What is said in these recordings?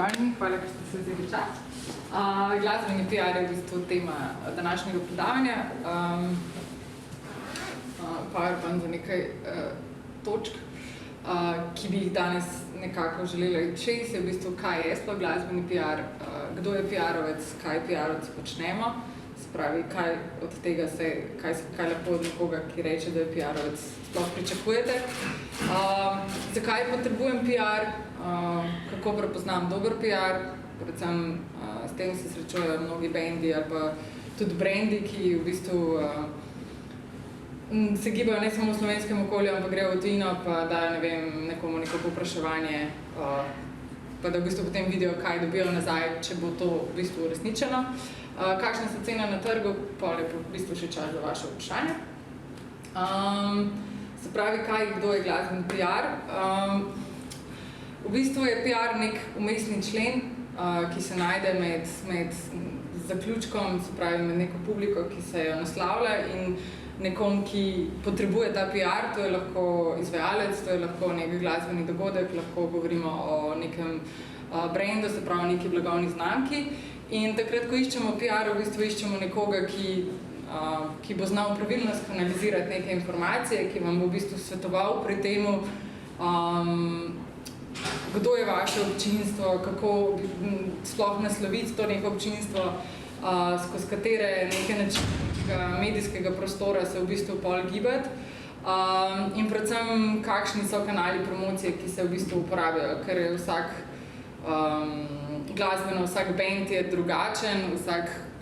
Pozdravljeni, hvala, ker ste se vzeli čas. Glasbeni PR je v bistvu tema današnjega predavanja. PowerPoint za nekaj točk, ki bi jih danes nekako želela čez, je v bistvu, kaj je sploh glasbeni PR, kdo je PR-ovec, kaj PR-ovci počnemo, se pravi, kaj od tega kaj lahko od nekoga, ki reče, da je PR-ovec, sploh pričakujete. Zakaj potrebujem PR, kako prepoznam dober PR, predvsem s tem se srečujejo mnogi bendi ali pa tudi brendi, ki v bistvu se gibajo ne samo v slovenskem okolju, ampak grejo v tujino, pa dajo, ne vem, nekomu neko povpraševanje, pa da v bistvu potem vidijo, kaj dobijo nazaj, če bo to v bistvu uresničeno. Kakšne so cene na trgu, pol je v bistvu še čas za vaše vprašanje. Se pravi, kdo je glasbeni PR? V bistvu je PR nek umestni člen, ki se najde med zaključkom, se pravi med neko publiko, ki se jo naslavlja in nekom, ki potrebuje ta PR, to je lahko izvajalec, to je lahko nek glasbeni dogodek, lahko govorimo o nekem brandu, se pravi neki blagovni znamki. In takrat, ko iščemo PR, v bistvu iščemo nekoga, ki bo znal pravilno skanalizirati neke informacije, ki vam bo v bistvu svetoval pri temu, kdo je vaše občinstvo, kako sploh nasloviti to neko občinstvo, skozi katere neke načine medijskega prostora se v bistvu pol gibati, in predvsem kakšni so kanali promocije, ki se v bistvu uporabljajo, ker je vsak vsak band je drugačen,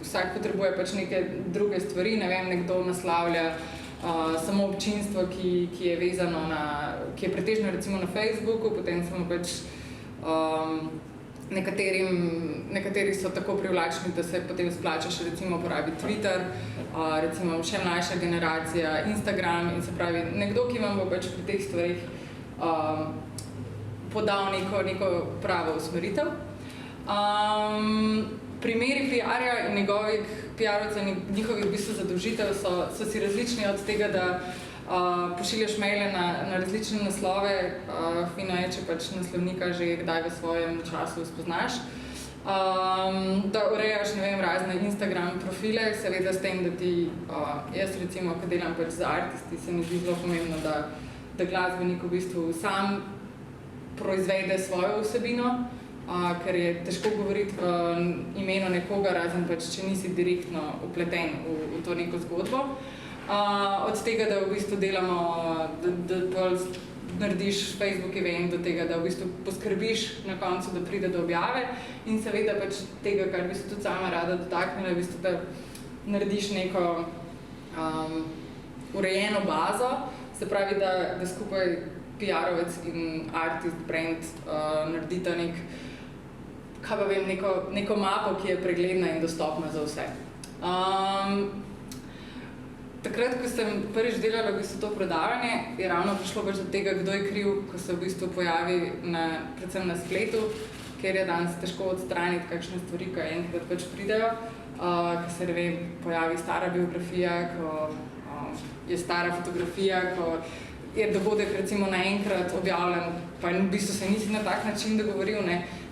vsak potrebuje pač neke druge stvari, ne vem, nekdo naslavlja samo občinstvo, ki je vezano ki je pretežno recimo na Facebooku, potem samo pač nekateri so tako privlačni, da se potem splača še recimo uporabiti Twitter, recimo še mlajša generacija, Instagram in se pravi nekdo, ki vam bo pač pri teh stvarih podal neko pravo usmeritev. Primeri PR-ja in njegovih PR-ovcev in njihovih v bistvu zadolžitev so si različni od tega, da pošiljaš maile na različne naslove, fino je, če pač naslovnika že kdaj v svojem času spoznaš, da urejaš, ne vem, razne Instagram profile, seveda s tem, da ti, jaz recimo, ko delam pač za artisti, se mi zdi zelo pomembno, da glasbenik v bistvu sam proizvede svojo vsebino, ker je težko govoriti v imenu nekoga, razen pač, če nisi direktno vpleten v to neko zgodbo. Od tega, da v bistvu delamo, da narediš Facebook event, do tega, da v bistvu poskrbiš na koncu, da pride do objave in seveda pač tega, kar bi se tudi sama rada dotaknila, v bistvu, da narediš neko urejeno bazo, se pravi, da skupaj PR-ovec in artist, brand naredita neko mapo, ki je pregledna in dostopna za vse. Takrat, ko sem prvič delala v bistvu to predavanje, je ravno prišlo pač do tega, kdo je kriv, ko se v bistvu pojavi predvsem na spletu, ker je danes težko odstraniti kakšne stvari, ko enkrat pač pridejo, ko se, ne vem, pojavi stara biografija, ko je stara fotografija, ko je dogodek recimo naenkrat objavljen, pa v bistvu se nisi na tak način dogovoril,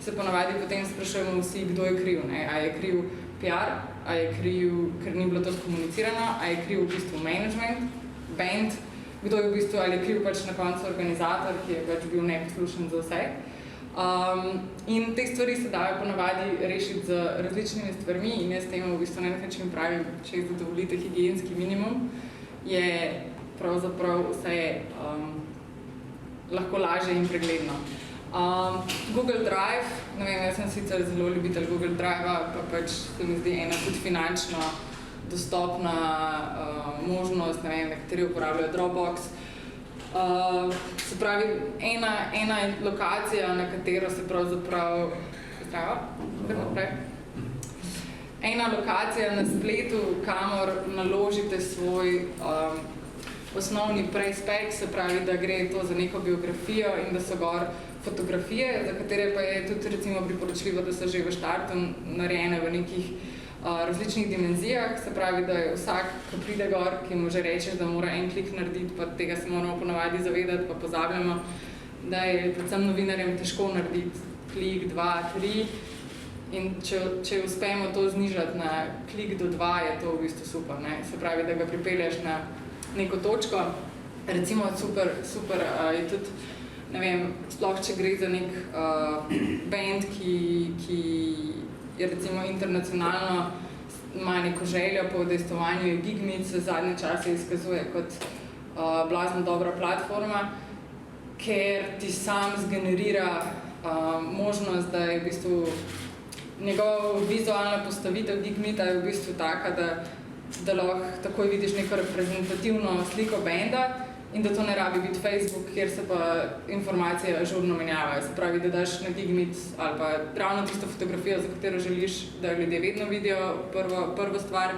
se ponavadi potem sprašujemo vsi, kdo je kriv, a je kriv PR, a je kriv, ker ni bilo to skomunicirano, a je kriv v bistvu management, band, kdo je v bistvu, ali je kriv pač na koncu organizator, ki je pač bil neposlušen za vse. In te stvari se dajo ponavadi rešiti z različnimi stvarmi in jaz temu v bistvu na nek način pravim, če zadovoljite higienski minimum, je pravzaprav vse lahko lažje in pregledno. Google Drive, ne vem, jaz sem sicer zelo ljubitelj Google Drive-a, pa pač se mi zdi ena tudi finančno dostopna možnost, ne vem, nekateri uporabljajo Dropbox. Se pravi, ena lokacija, na katero se pravzaprav ena lokacija na spletu, kamor naložite svoj osnovni prej-spek, se pravi, da gre to za neko biografijo in da so gor fotografije, za katere pa je tudi recimo priporočljivo, da so že v štartu narejene v nekih različnih dimenzijah, se pravi, da je vsak, ko pride gor, ki mu že rečeš, da mora en klik narediti, pa tega se moramo ponavadi zavedati, pa pozabljamo, da je predvsem novinarjem težko narediti klik, 2, 3 in če uspemo to znižati na klik do 2, je to v bistvu super, ne? Se pravi, da ga pripelješ na neko točko, recimo super je tudi, ne vem, sploh če gre za nek band, ki je recimo internacionalno, ima neko željo po udejstvovanju, Gigmeet se zadnje čase izkazuje kot blazno dobra platforma, ker ti sam zgenerira možnost, da je v bistvu njegova vizualna postavitev Gigmeeta je v bistvu taka, da lahko takoj vidiš neko reprezentativno sliko benda in da to ne rabi biti Facebook, kjer se pa informacije ažurno menjavajo. Se pravi, da daš na Gigmeet ali pa ravno tisto fotografijo, za katero želiš, da ljudje vedno vidijo prvo stvar.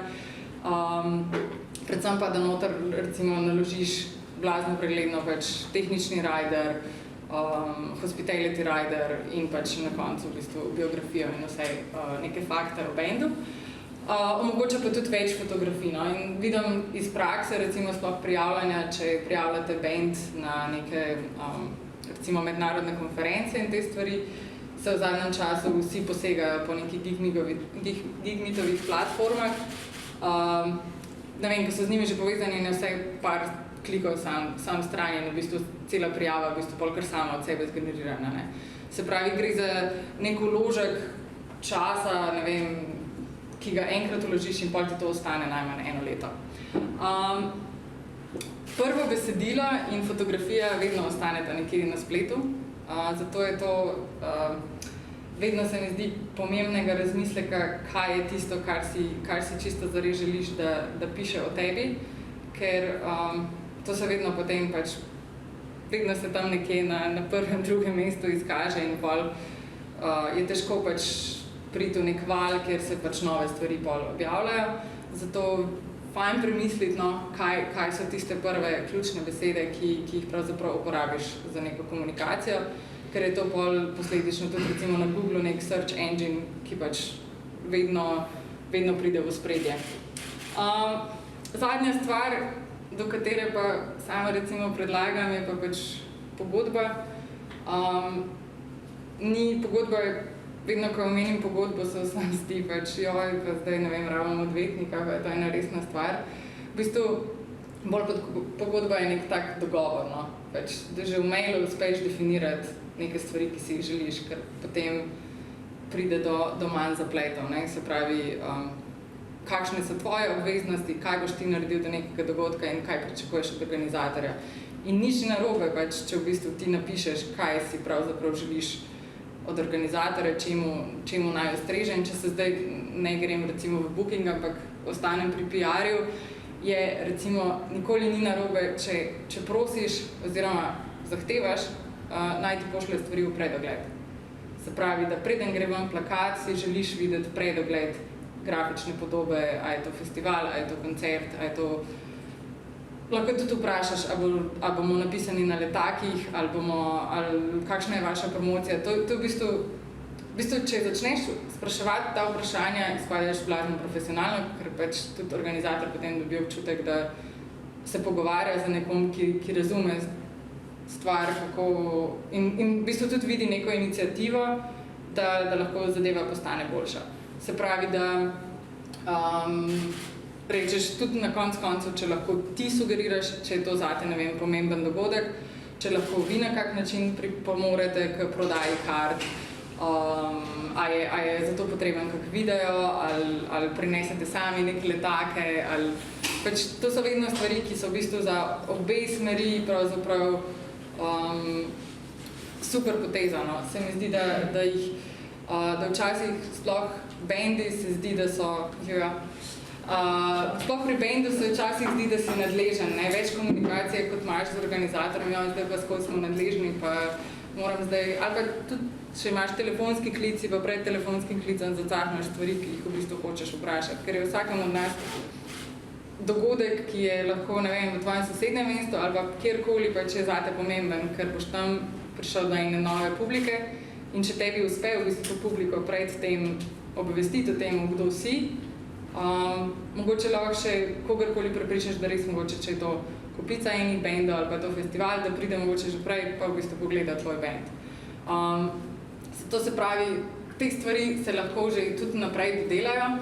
Predvsem pa, da noter recimo naložiš blazno pregledno pač tehnični rider, hospitality rider in pač na koncu v bistvu biografijo in vse neke fakte o bendu. Omogoča pa tudi več fotografij, no? In vidim iz prakse, recimo sploh prijavljanja, če prijavljate band na neke recimo mednarodne konference in te stvari, se v zadnjem času vsi posegajo po nekih Gigmeetovih platformah. Ne vem, ko so z njimi že povezani in vse par klikov sam stran in v bistvu cela prijava v bistvu pol kar sama od sebe zgenerirana, ne. Se pravi, gre za nek vložek časa, ne vem, ki ga enkrat vložiš in pol ti to ostane najmanj 1 leto. Prvo besedilo in fotografija vedno ostaneta nekje na spletu, zato je to, vedno se mi zdi pomembnega razmisleka, kaj je tisto, kar si čisto zares želiš, da piše o tebi, ker to se vedno potem pač, vedno se tam nekje na prvem, drugem mestu izkaže in pol je težko pač priti v nek val, kjer se pač nove stvari pol objavljajo. Zato fajn premisliti, no, kaj so tiste prve ključne besede, ki jih pravzaprav uporabiš za neko komunikacijo, ker je to pol posledično tudi recimo na Google nek search engine, ki pač vedno pride v ospredje. Zadnja stvar, do katere pa sama recimo predlagam, je pa pač pogodba. Pogodba je, vedno, ko omenim pogodbo, se vsem zdi pač, joj, pa zdaj ne vem, ravno odvetnika, pa je to ena resna stvar. V bistvu, bolj kot pogodba je nek tak dogovor, no. Pač, da že v mailu uspeš definirati neke stvari, ki si jih želiš, ker potem pride do manj zapletov, ne. Se pravi, kakšne so tvoje obveznosti, kaj boš ti naredil do nekega dogodka in kaj pričakuješ od organizatorja. In nič narobe, pač, če v bistvu ti napišeš, kaj si pravzaprav želiš od organizatorja, čemu naj ustreže. In če se zdaj ne grem recimo v booking, ampak ostanem pri PR-ju, je recimo nikoli ni narobe, če prosiš oziroma zahtevaš, naj ti pošlje stvari v predogled. Se pravi, da preden gre ven plakat, si želiš videti predogled grafične podobe, a je to festival, a je to koncert, a je to... Lahko tudi vprašaš, a bomo napisani na letakih, ali kakšna je vaša promocija. To v bistvu, če začneš spraševati ta vprašanja, izpadaš blazno profesionalno, ker pač tudi organizator potem dobi občutek, da se pogovarja z nekom, ki razume stvar, kako... In v bistvu tudi vidi neko iniciativo, da lahko zadeva postane boljša. Se pravi, da rečeš tudi na koncu, če lahko ti sugeriraš, če je to zate, ne vem, pomemben dogodek, če lahko vi na kak način pripomorete k prodaji kart, a je za to potreben kak video, ali prinesete sami neke letake, ali... Pač to so vedno stvari, ki so v bistvu za obe smeri pravzaprav super poteza, no. Se mi zdi, da včasih sploh bendi se zdi, da so... Sploh pri bendu se včasih zdi, da si nadležen, ne? Več komunikacije, kot imaš z organizatorjem, zdaj pa skozi smo nadležni, pa moram zdaj... Ali pa tudi, če imaš telefonski klic, pa pred telefonskim klicem zacahneš stvari, ki jih v bistvu hočeš vprašati, ker je vsakem od nas dogodek, ki je lahko, ne vem, v tvojem sosednjem mestu ali pa kjerkoli, pa če je zate pomemben, ker boš tam prišel do ene nove publike in če tebi uspe v bistvu publiko pred tem obvestiti o tem, kdo si, mogoče lahko še kogarkoli prepričaš, da res mogoče, če je to kupica enih bendov ali pa to festival, da pride mogoče že prej pa v bistvu pogleda tvoj bend. To se pravi, te stvari se lahko že tudi naprej dodelajo.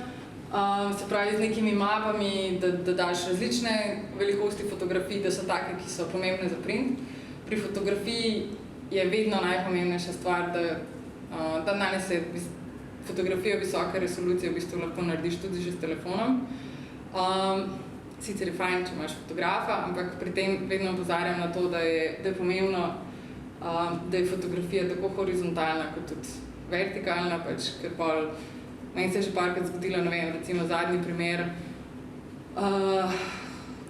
Se pravi, z nekimi mapami, da daš različne velikosti fotografij, da so take, ki so pomembne za print. Pri fotografiji je vedno najpomembnejša stvar, da danes je fotografijo visoke resolucije v bistvu lahko narediš tudi že s telefonom. Sicer je fajn, če imaš fotografa, ampak pri tem vedno opozarjam na to, da je pomembno, da je fotografija tako horizontalna kot tudi vertikalna, pač, ker pol, meni se je že parkrat zgodilo, ne vem, recimo zadnji primer,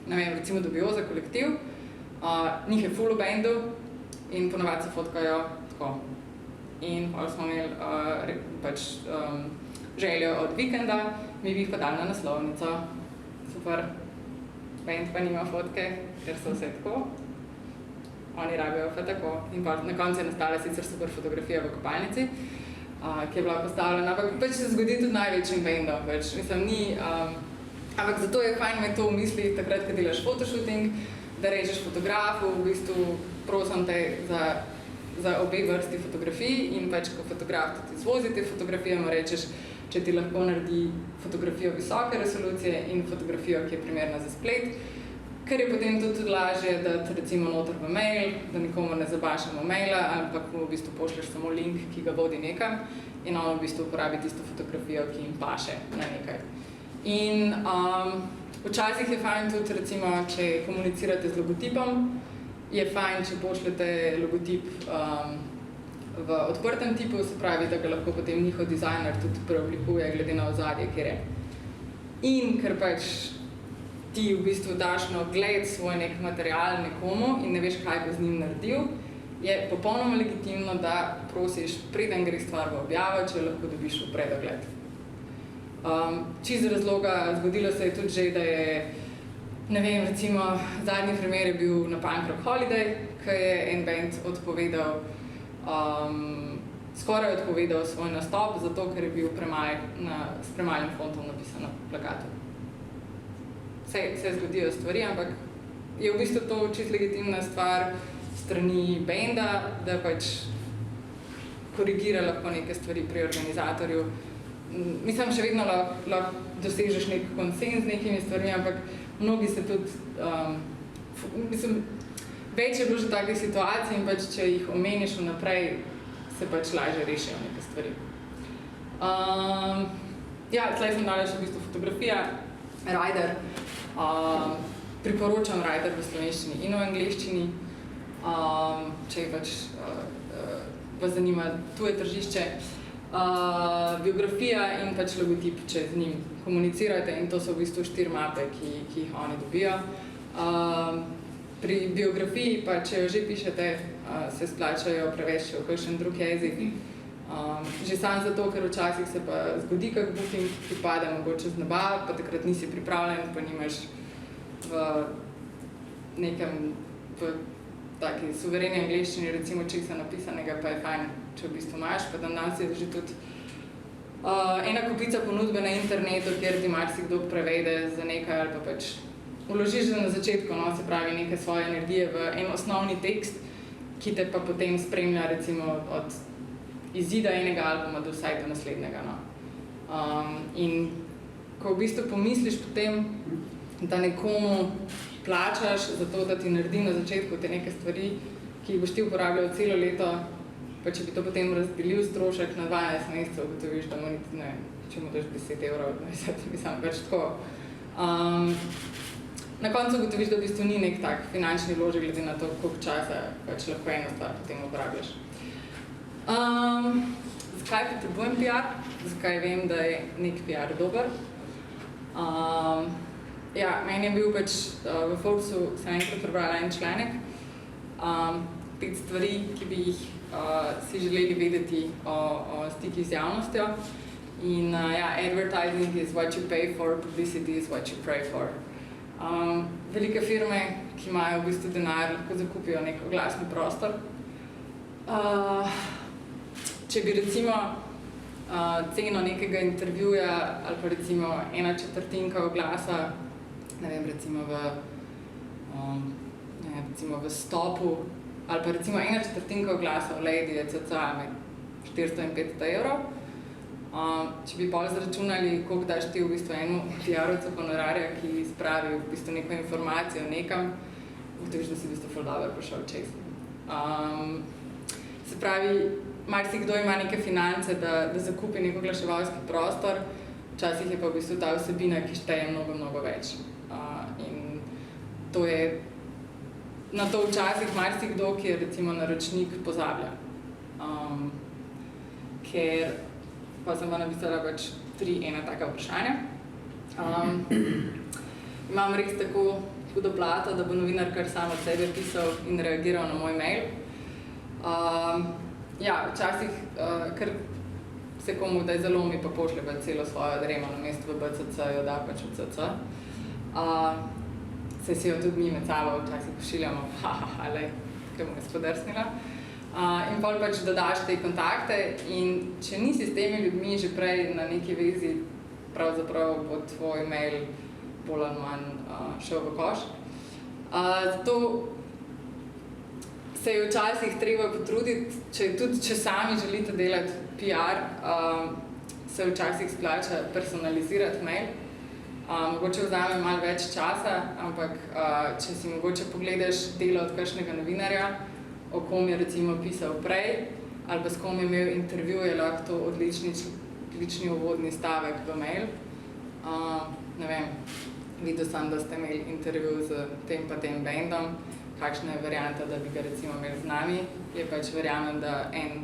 ne vem, recimo Dubioza kolektiv, njih je full bandu in ponavadi se fotkajo tako. In pol smo imeli željo od vikenda, mi bi jih pa dali na naslovnico. Super. Band pa nima fotke, ker so vse tako. Oni rabijo pa tako. In pa na koncu je nastala sicer super fotografija v kopalnici, ki je bila postavljena, ampak pač se zgodi tudi največjim bandom. Pač, mislim, ni, ampak zato je fajn imeti to v mislih, takrat, ko delaš fotoshooting, da rečeš fotografu, v bistvu prosim te za obe vrsti fotografij in pač, ko fotograf tudi izvozi te fotografije, mu rečeš, če ti lahko naredi fotografijo visoke resolucije in fotografijo, ki je primerna za splet, ker je potem tudi lažje dati recimo noter v mail, da nikomu ne zabašamo maila, ampak mu v bistvu pošlješ samo link, ki ga vodi nekam in on v bistvu uporabi tisto fotografijo, ki jim paše na nekaj. In včasih je fajn tudi recimo, če komunicirate z logotipom, je fajn, če pošljete logotip v odprtem tipu, se pravi, da ga lahko potem njihov dizajner tudi preoblikuje glede na ozadje, kjer je. In ker pač ti v bistvu daš na ogled svoj nek material nekomu in ne veš, kaj bo z njim naredil, je popolnoma legitimno, da prosiš, preden gre stvar v objavo, če lahko dobiš v predogled. Čisto razloga, zgodilo se je tudi že, da je, ne vem, recimo, zadnji primer je bil na Punk Rock Holiday, ki je en band odpovedal, skoraj odpovedal svoj nastop, zato ker je bil s premalim fontom napisan na plakatu. Se zgodijo stvari, ampak je v bistvu to čisto legitimna stvar strani benda, da pač korigira lahko neke stvari pri organizatorju. Mislim, še vedno lahko dosežeš nek konsens z nekimi stvarmi, ampak mnogi se tudi, več je bilo že takih situacij in pač, če jih omeniš vnaprej, se pač lažje rešijo neke stvari. Tlej sem dala še v bistvu fotografija, Rider. Priporočam Rider v slovenščini in v angleščini, če pač vas zanima tuje tržišče. Biografija in pač logotip, če z njim komunicirate in to so v bistvu 4 mape, ki jih oni dobijo. Pri biografiji pa, če jo že pišete, se splačajo prevesti v kakšen drug jezik. Že sam zato, ker včasih se pa zgodi kak booking, ki pade mogoče z neba, pa takrat nisi pripravljen, pa nimaš v nekem taki suvereni angleščini, recimo česa napisanega, pa je fajn, če v bistvu imaš, pa danes je že tudi ena kupica ponudbe na internetu, kjer ti marsikdo prevede za nekaj ali pa pač vložiš že na začetku, no, se pravi neke svoje energije v en osnovni tekst, ki te pa potem spremlja recimo od izida enega albuma do vsaj do naslednjega. No. In ko v bistvu pomisliš potem, da nekomu plačaš za to, da ti naredi na začetku te neke stvari, ki jih boš ti uporabljal celo leto, pa če bi to potem razdelil strošek na 12 mesecev, ugotoviš, da mu niti ne, če mu daš 10 evrov, mislim, več tako. Na koncu ugotoviš, da v bistvu ni nek tak finančni vložek, glede na to, koliko časa pač lahko eno stvar potem uporabljaš. Zakaj potrebujem PR? Zakaj vem, da je nek PR dober? Meni je bil pač v Forbesu, sem enkrat prebrala en članek, 5 stvari, ki bi jih si želeli vedeti o stikih z javnostjo. In advertising is what you pay for, publicity is what you pray for. Velike firme, ki imajo v bistvu denar, lahko zakupijo nek oglasni prostor. Če bi recimo ceno nekega intervjuja ali pa recimo 1/4 oglasa, ne vem, recimo v Stopu ali pa recimo 1/4 oglasa v Lady, etc. 400 in 500 evrov. Če bi pol zračunali, koliko daš ti v bistvu enemu PR-ovcu honorarja, ki spravi v bistvu neko informacijo nekam, ugotoviš, da si v bistvu ful dobro prišel čez. Se pravi, marsikdo ima neke finance, da zakupi neko oglaševalski prostor, včasih je pa v bistvu ta vsebina, ki šteje mnogo več. In to je na to včasih marsikdo, ki je recimo naročnik, pozablja. Ker pa sem vam napisala pač 3 ena taka vprašanja. Imam res tako hudo blato, da bo novinar kar sam od sebe pisal in reagiral na moj mail. Včasih kar se komu kdaj zalomi, pa pošlje pa celo svojo dremo namesto v BCC, jo da pač v CC. Se si jo tudi mi med sabo včasih pošiljamo, lej, kaj bom spodrsnila. In pol pač dodaš te kontakte in če nisi s temi ljudmi že prej na neki vezi, pravzaprav bo tvoj mail bolj ali manj šel v koš. Zato se je včasih treba potruditi, če sami želite delati PR, se včasih splača personalizirati mail. Mogoče vzame malo več časa, ampak če si mogoče pogledaš delo od kakšnega novinarja, o kom je recimo pisal prej, ali pa s kom je imel intervju, je lahko to odlični uvodni stavek v mail. Ne vem, videl sem, da ste imeli intervju z tem pa tem bandom, kakšna je varianta, da bi ga recimo imeli z nami, je pač verjamem, da en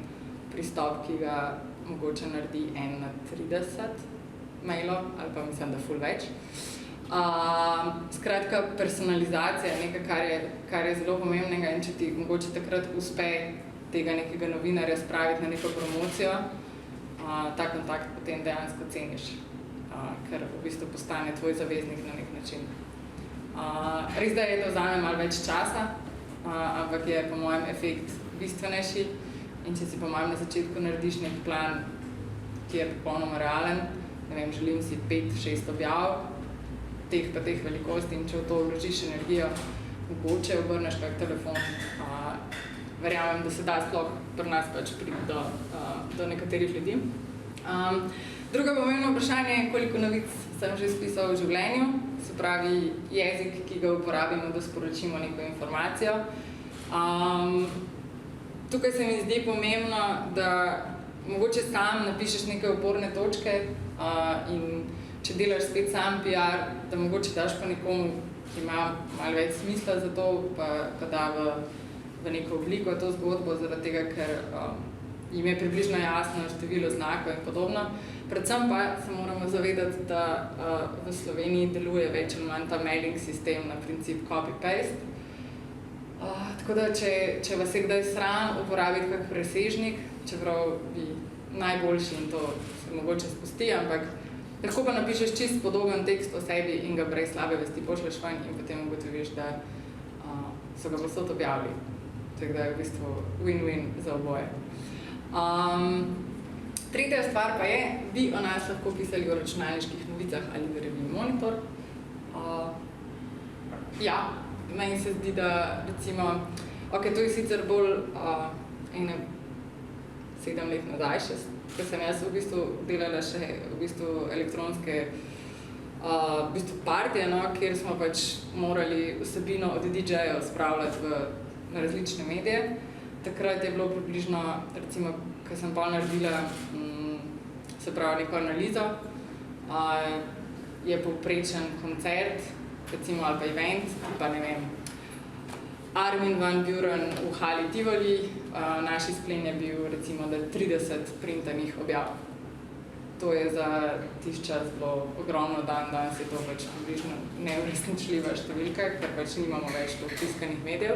pristop, ki ga mogoče naredi 1 na 30 mailov, ali pa mislim, da ful več. Skratka, personalizacija je nekaj, kar je zelo pomembnega in če ti mogoče takrat uspe tega nekega novinarja spraviti na neko promocijo, ta kontakt potem dejansko ceniš, ker v bistvu postane tvoj zaveznik na nek način. Res da je to vzame malo več časa, ampak je po mojem efekt bistvenejši in če si po mojem na začetku narediš nek plan, ki je popolnoma realen, ne vem, želim si 5-6 objav, teh velikosti in če v to vložiš energijo, mogoče obrneš kak telefon. Verjamem, da se da sploh pri nas pač priti do nekaterih ljudi. Drugo pomembno vprašanje je, koliko novic sem že spisal v življenju, se pravi jezik, ki ga uporabimo, da sporočimo neko informacijo. Tukaj se mi zdi pomembno, da mogoče sam napišeš neke oporne točke in če delaš spet sam PR, da mogoče daš pa nekomu, ki ima malo več smisla za to, pa da v neko obliko to zgodbo, zaradi tega, ker jim je približno jasno število znakov in podobno. Predvsem pa se moramo zavedati, da v Sloveniji deluje več ali manj ta mailing sistem na princip copy-paste. Tako da, če vas je kdaj sram uporabiti kak presežnik, čeprav bi najboljši in to se mogoče spusti, ampak lahko pa napišeš čist podoben tekst o sebi in ga brez slabe vesti pošleš ven in potem ugotoviš, da so ga povsod objavili. Tako da je v bistvu win-win za oboje. Tretja stvar pa je, bi o nas lahko pisali o računalniških novicah ali v reviji Monitor. Meni se zdi, da recimo, to je sicer bolj 7 let nazaj še, ko sem jaz v bistvu delala še elektronske partije, kjer smo pač morali vsebino od DJ-jev spravljati na različne medije. Takrat je bilo približno, recimo, ko sem pa naredila se pravi neko analizo, je povprečen koncert, recimo ali pa event, pa ne vem, Armin van Buuren v Hali Tivoli, naš izplen je bil recimo, da 30 printanih objav. To je za tisti čas bilo ogromno danes je to pač približno neuresničljiva številka, ker pač nimamo več toliko tiskanih medijev.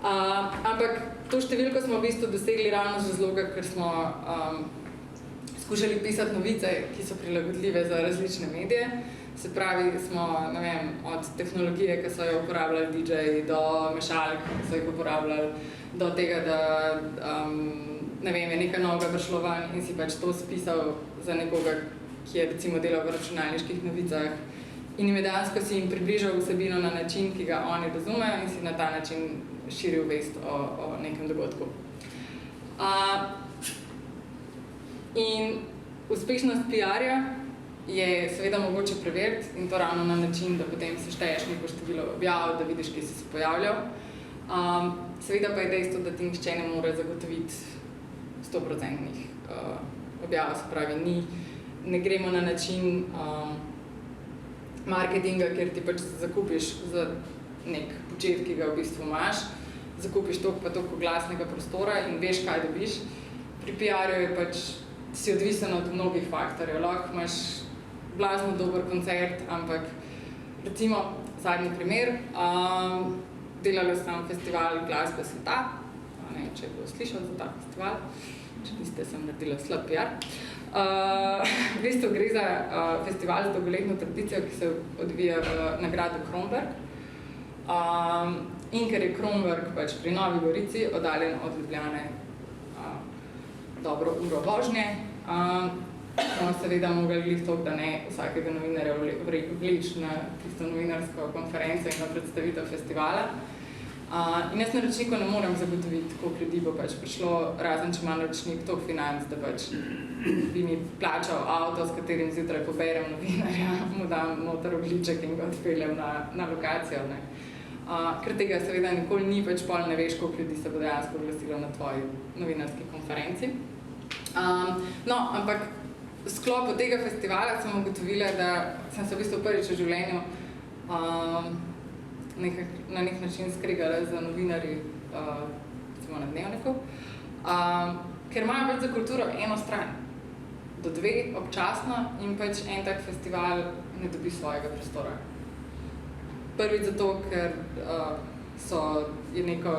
Ampak to številko smo v bistvu dosegli ravno z razloga, ker smo skušali pisati novice, ki so prilagodljive za različne medije. Se pravi, smo, ne vem, od tehnologije, ki so jo uporabljali DJ-ji, do mešalk, ki so jih uporabljali, do tega, da ne vem, je nekaj novega prišlo ven in si pač to spisal za nekoga, ki je recimo delal v računalniških novicah in jim je dejansko si jim približal vsebino na način, ki ga oni razumejo in si na ta način širil vest o nekem dogodku. In uspešnost PR-ja je seveda mogoče preveriti in to ravno na način, da potem sešteješ neko število objav, da vidiš, kje si se pojavljal. Seveda pa je dejstvo, da ti nihče ne more zagotoviti 100% objav, se pravi, ne gremo na način marketinga, kjer ti pač zakupiš za nek počet, ki ga v bistvu imaš, zakupiš toliko pa toliko glasnega prostora in veš, kaj dobiš. Pri PR-ju je pač si odvisen od mnogih faktorjev. Lahko imaš blazno dober koncert, ampak recimo zadnji primer, delala sem festival Glasbe sveta, ne vem, če je bilo slišal za ta festival, če niste, sem naredila slab PR. V bistvu gre za festival z dolgoletno tradicijo, ki se odvija v nagradu Kronberg. In ker je Kronberg pač pri Novi Gorici oddaljen od Ljubljane dobro uro vožnje, smo seveda mogli toliko, da ne vsakega novinarja vleči na tisto novinarsko konferenco in na predstavitev festivala. In jaz naročniku ne morem zagotoviti, koliko ljudi bo pač prišlo, razen če ima naročnik toliko financ, da pač bi mi plačal avto, s katerim zjutraj poberem novinarja, mu dam noter ogliček in ga odpeljem na lokacijo. Ne. Ker tega seveda nikoli ni, pač pol ne veš, koliko ljudi se bo dejansko oglasilo na tvoji novinarski konferenci. No, ampak v sklopu tega festivala sem ugotovila, da sem se v bistvu prvič v življenju na nek način skregala z novinarji na Dnevniku, ker imajo pač za kulturo eno stran, do dve občasno in pač en tak festival ne dobi svojega prostora. Prvič zato, ker je neko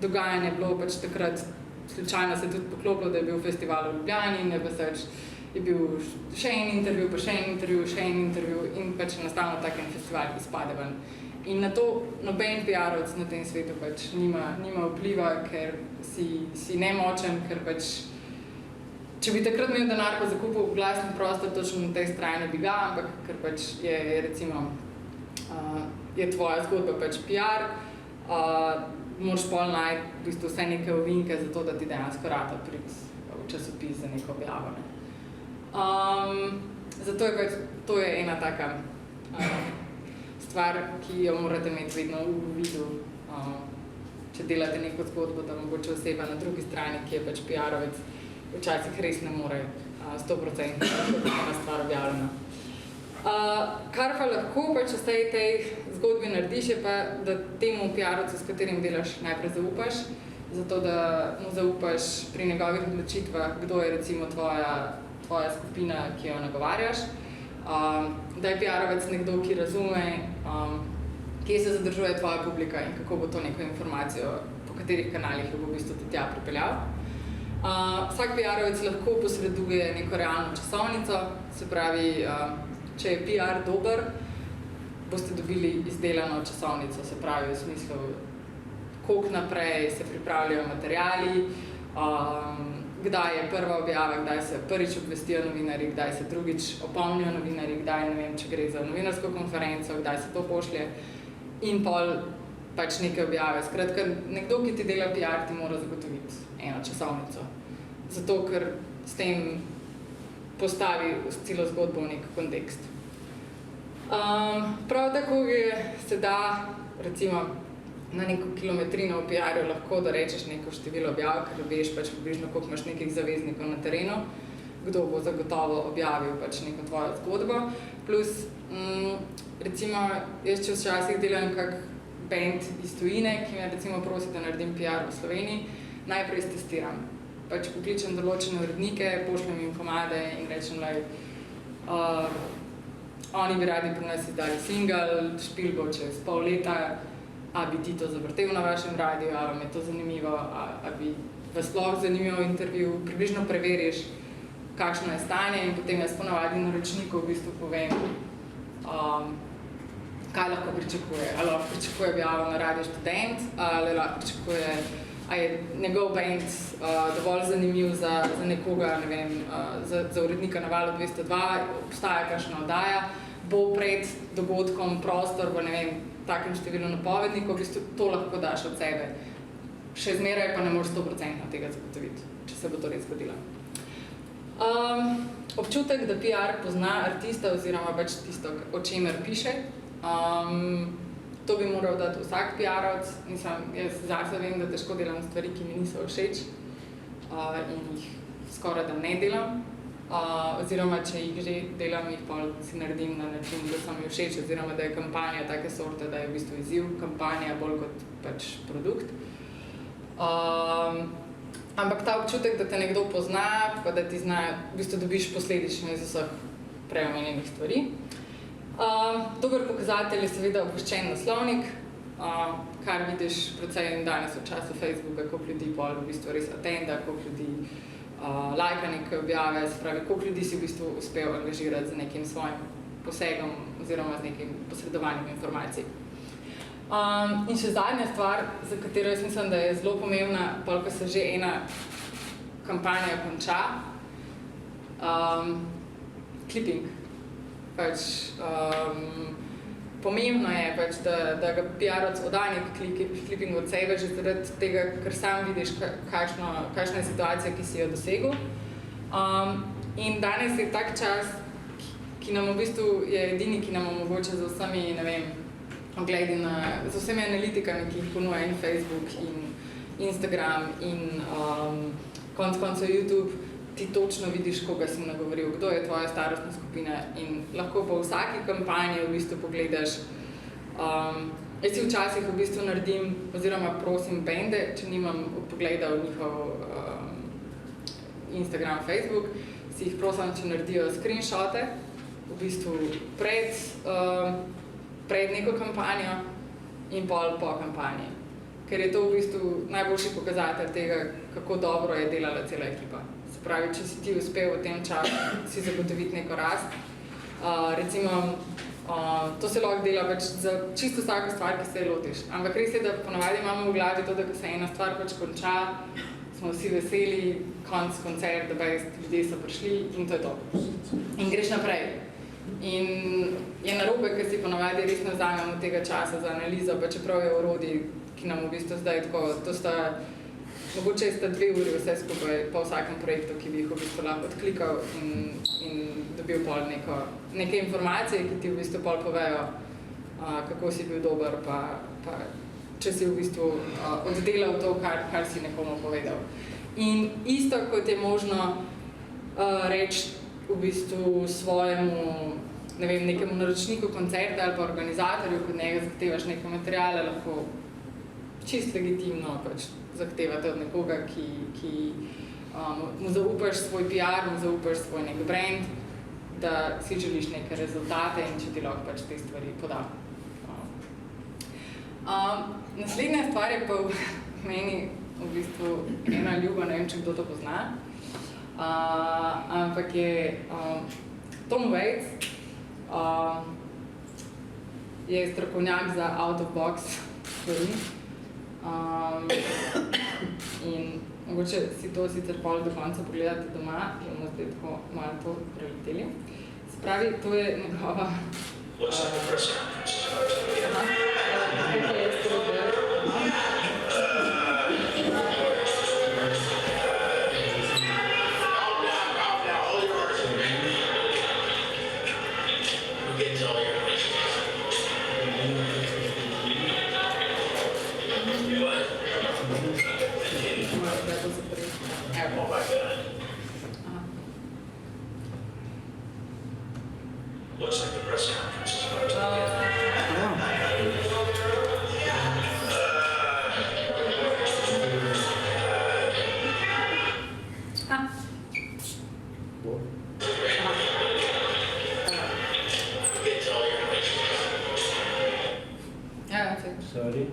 dogajanje bilo pač takrat, slučajno se je tudi poklopilo, da je bil festival v Ljubljani in je bil še en intervju, pa še en intervju in pač enostavno tak en festival izpade ven. In na to noben PR-ovec na tem svetu pač nima vpliva, ker si nemočen, ker pač če bi takrat imel denar pa zakupil glasni prostor, točno na tej strani bi ga, ampak ker pač je recimo je tvoja zgodba pač PR, moraš pol najti v bistvu vse neke ovinke za to, da ti dejansko rata priti v časopis za neko objavo. Zato je pač, to je ena taka stvar, ki jo morate imeti vedno v vidu, če delate neko zgodbo, da mogoče oseba na drugi strani, ki je pač PR-ovec, včasih res ne more 100% ena stvar objavljena. Kar pa lahko pač v tej zgodbi narediš, je pa, da temu PR-ovcu, s katerim delaš, najprej zaupaš, zato da mu zaupaš pri njegovih odločitvah, kdo je recimo tvoja skupina, ki jo nagovarjaš, da je PR-ovec nekdo, ki razume, kje se zadržuje tvoja publika in kako bo to neko informacijo, po katerih kanalih jo bo v bistvu ti tja pripeljal. Vsak PR-ovec lahko posreduje neko realno časovnico, se pravi, če je PR dober, boste dobili izdelano časovnico, se pravi v smislu, koliko naprej se pripravljajo materiali, kdaj je prva objava, kdaj se prvič obvestijo novinarji, kdaj se drugič opomnijo novinarji, kdaj, ne vem, če gre za novinarsko konferenco, kdaj se to pošlje in pol pač neke objave. Skratka, nekdo, ki ti dela PR, ti mora zagotoviti eno časovnico. Zato, ker s tem postavi celo zgodbo v nek kontekst. Prav tako se da, recimo, na neko kilometrino v PR-ju lahko, da rečeš neko število objav, ker veš pač približno, koliko imaš nekih zaveznikov na terenu, kdo bo zagotovo objavil pač neko tvojo zgodbo. Plus, recimo, jaz če včasih delam kak band iz tujine, ki me recimo prosi, da naredim PR v Sloveniji, najprej testiram. Pač pokličem določene urednike, pošljem jim komade in rečem, oni bi radi pri nas izdali single, špil bo čez pol leta, a bi ti to zavrtel na vašem radiju, a vam je to zanimivo, a bi vas sploh zanimivo intervju, približno preveriš, kakšno je stanje in potem jaz ponavadi naročniku v bistvu povem, kaj lahko pričakuje. Ali lahko pričakuje objavo na Radio Študent, ali lahko pričakuje, a je njegov band dovolj zanimiv za nekoga, ne vem, za urednika na Valu 202, obstaja kakšna oddaja, bo pred dogodkom prostor v, ne vem, takem številu napovednikov, v bistvu to lahko daš od sebe. Še zmeraj pa ne moreš 100% tega zagotoviti, če se bo to res zgodilo. Občutek, da PR pozna artista oziroma pač tisto, o čemer piše. To bi moral dati vsak PR-ovc. Jaz zase vem, da težko delam stvari, ki mi niso všeč in jih skoraj da ne delam. Oziroma, če jih že delam, jih pa si naredim na način, da so mi všeč, oziroma da je kampanja take sorte, da je v bistvu izziv kampanja bolj kot pač produkt. Ampak ta občutek, da te nekdo pozna, pa da ti zna, v bistvu dobiš posledično iz vseh preomenjenih stvari. Dober pokazatelj je seveda obveščen naslovnik, kar vidiš predvsem danes v času Facebooka, koliko ljudi v bistvu res atenda, koliko ljudi lajka neke objave, se pravi, koliko ljudi si v bistvu uspel angažirati z nekim svojim posegom oziroma z nekim posredovanjem informacij. In še zadnja stvar, za katero jaz mislim, da je zelo pomembna, ko se že ena kampanja konča, clipping. Pomembno je, da ga PR-ovc odani clipping od sebe, že zaradi tega, ker sam vidiš, kakšna je situacija, ki si jo dosegel. In danes je tak čas, ki nam v bistvu je edini, ki nam omogoča z vsemi, ne vem, ogledi z vsemi analitikami, ki jih ponuja in Facebook, in Instagram, in konec koncev YouTube, ti točno vidiš, koga si nagovoril, kdo je tvoja starostna skupina in lahko po vsaki kampanji v bistvu pogledaš. Jaz si včasih v bistvu naredim, oziroma prosim bende, če nimam pogledal njihov Instagram, Facebook, si jih prosim, če naredijo screenshote, v bistvu pred neko kampanjo in pol po kampanji. Ker je to v bistvu najboljši pokazatelj tega, kako dobro je delala cela ekipa. Se pravi, če si ti uspel v tem času si zagotoviti neko rast. Recimo, to se lahko dela pač za čisto vsako stvar, ki se lotiš. Ampak res je, da ponavadi imamo v glavi to, da ko se ena stvar pač konča, smo vsi veseli, koncert, da ljudje so prišli in to je to. In greš naprej. In je narobe, ker si ponavadi res ne vzamemo tega časa za analizo, pa čeprav je orodij, ki nam v bistvu zdaj tako, mogoče sta 2 uri vse skupaj po vsakem projektu, ki bi jih v bistvu lahko odklikal in dobil pol neke informacije, ki ti v bistvu pol povejo, kako si bil dober, pa če si v bistvu oddelal to, kar si nekomu povedal. In isto, kot je možno reči v bistvu svojemu, ne vem, nekemu naročniku koncerta ali pa organizatorju, kot njega zahtevaš neke materiale, lahko čisto legitimno pač zahtevate od nekoga, ki mu zaupaš svoj PR, mu zaupaš svoj nek brand, da si želiš neke rezultate in če ti lahko pač te stvari poda. Naslednja stvar je pa meni v bistvu ena ljuba, ne vem, če kdo to pozna, ampak je Tom Waits, je strokovnjak za out-of-box stvari. In mogoče si to sicer pol do konca pogledati doma, ki bomo zdaj tako malo to preleteli. Se pravi, to je njegova... Looks like the press conference is about to begin. Sorry.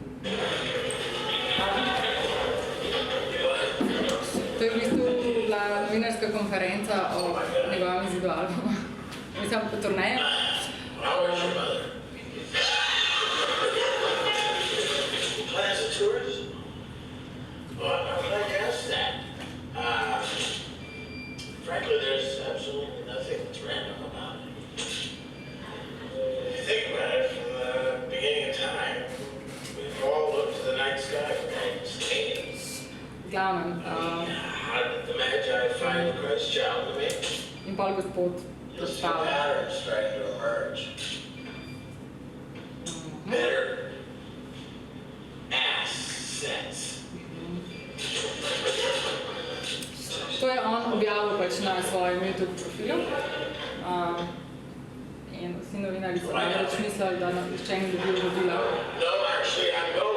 To je v bistvu bila novinarska konferenca o njegovem izidu albuma. Mislim, po turneju. Plans of tours? Well, how can I guess that? Frankly, there's absolutely nothing that's random about it. If you think about it, from the beginning of time, we've all looked to the night sky for guidance. Glavnem. How did the The Magi find Christ child to me. In pol Gospod You'll see predstavlja. patterns starting to emerge. Better assets. To je on objavil pač na svojem YouTube profilu. In vsi novinari so namreč mislili, da nihče ni dobil vabila. No, actually, I'm going.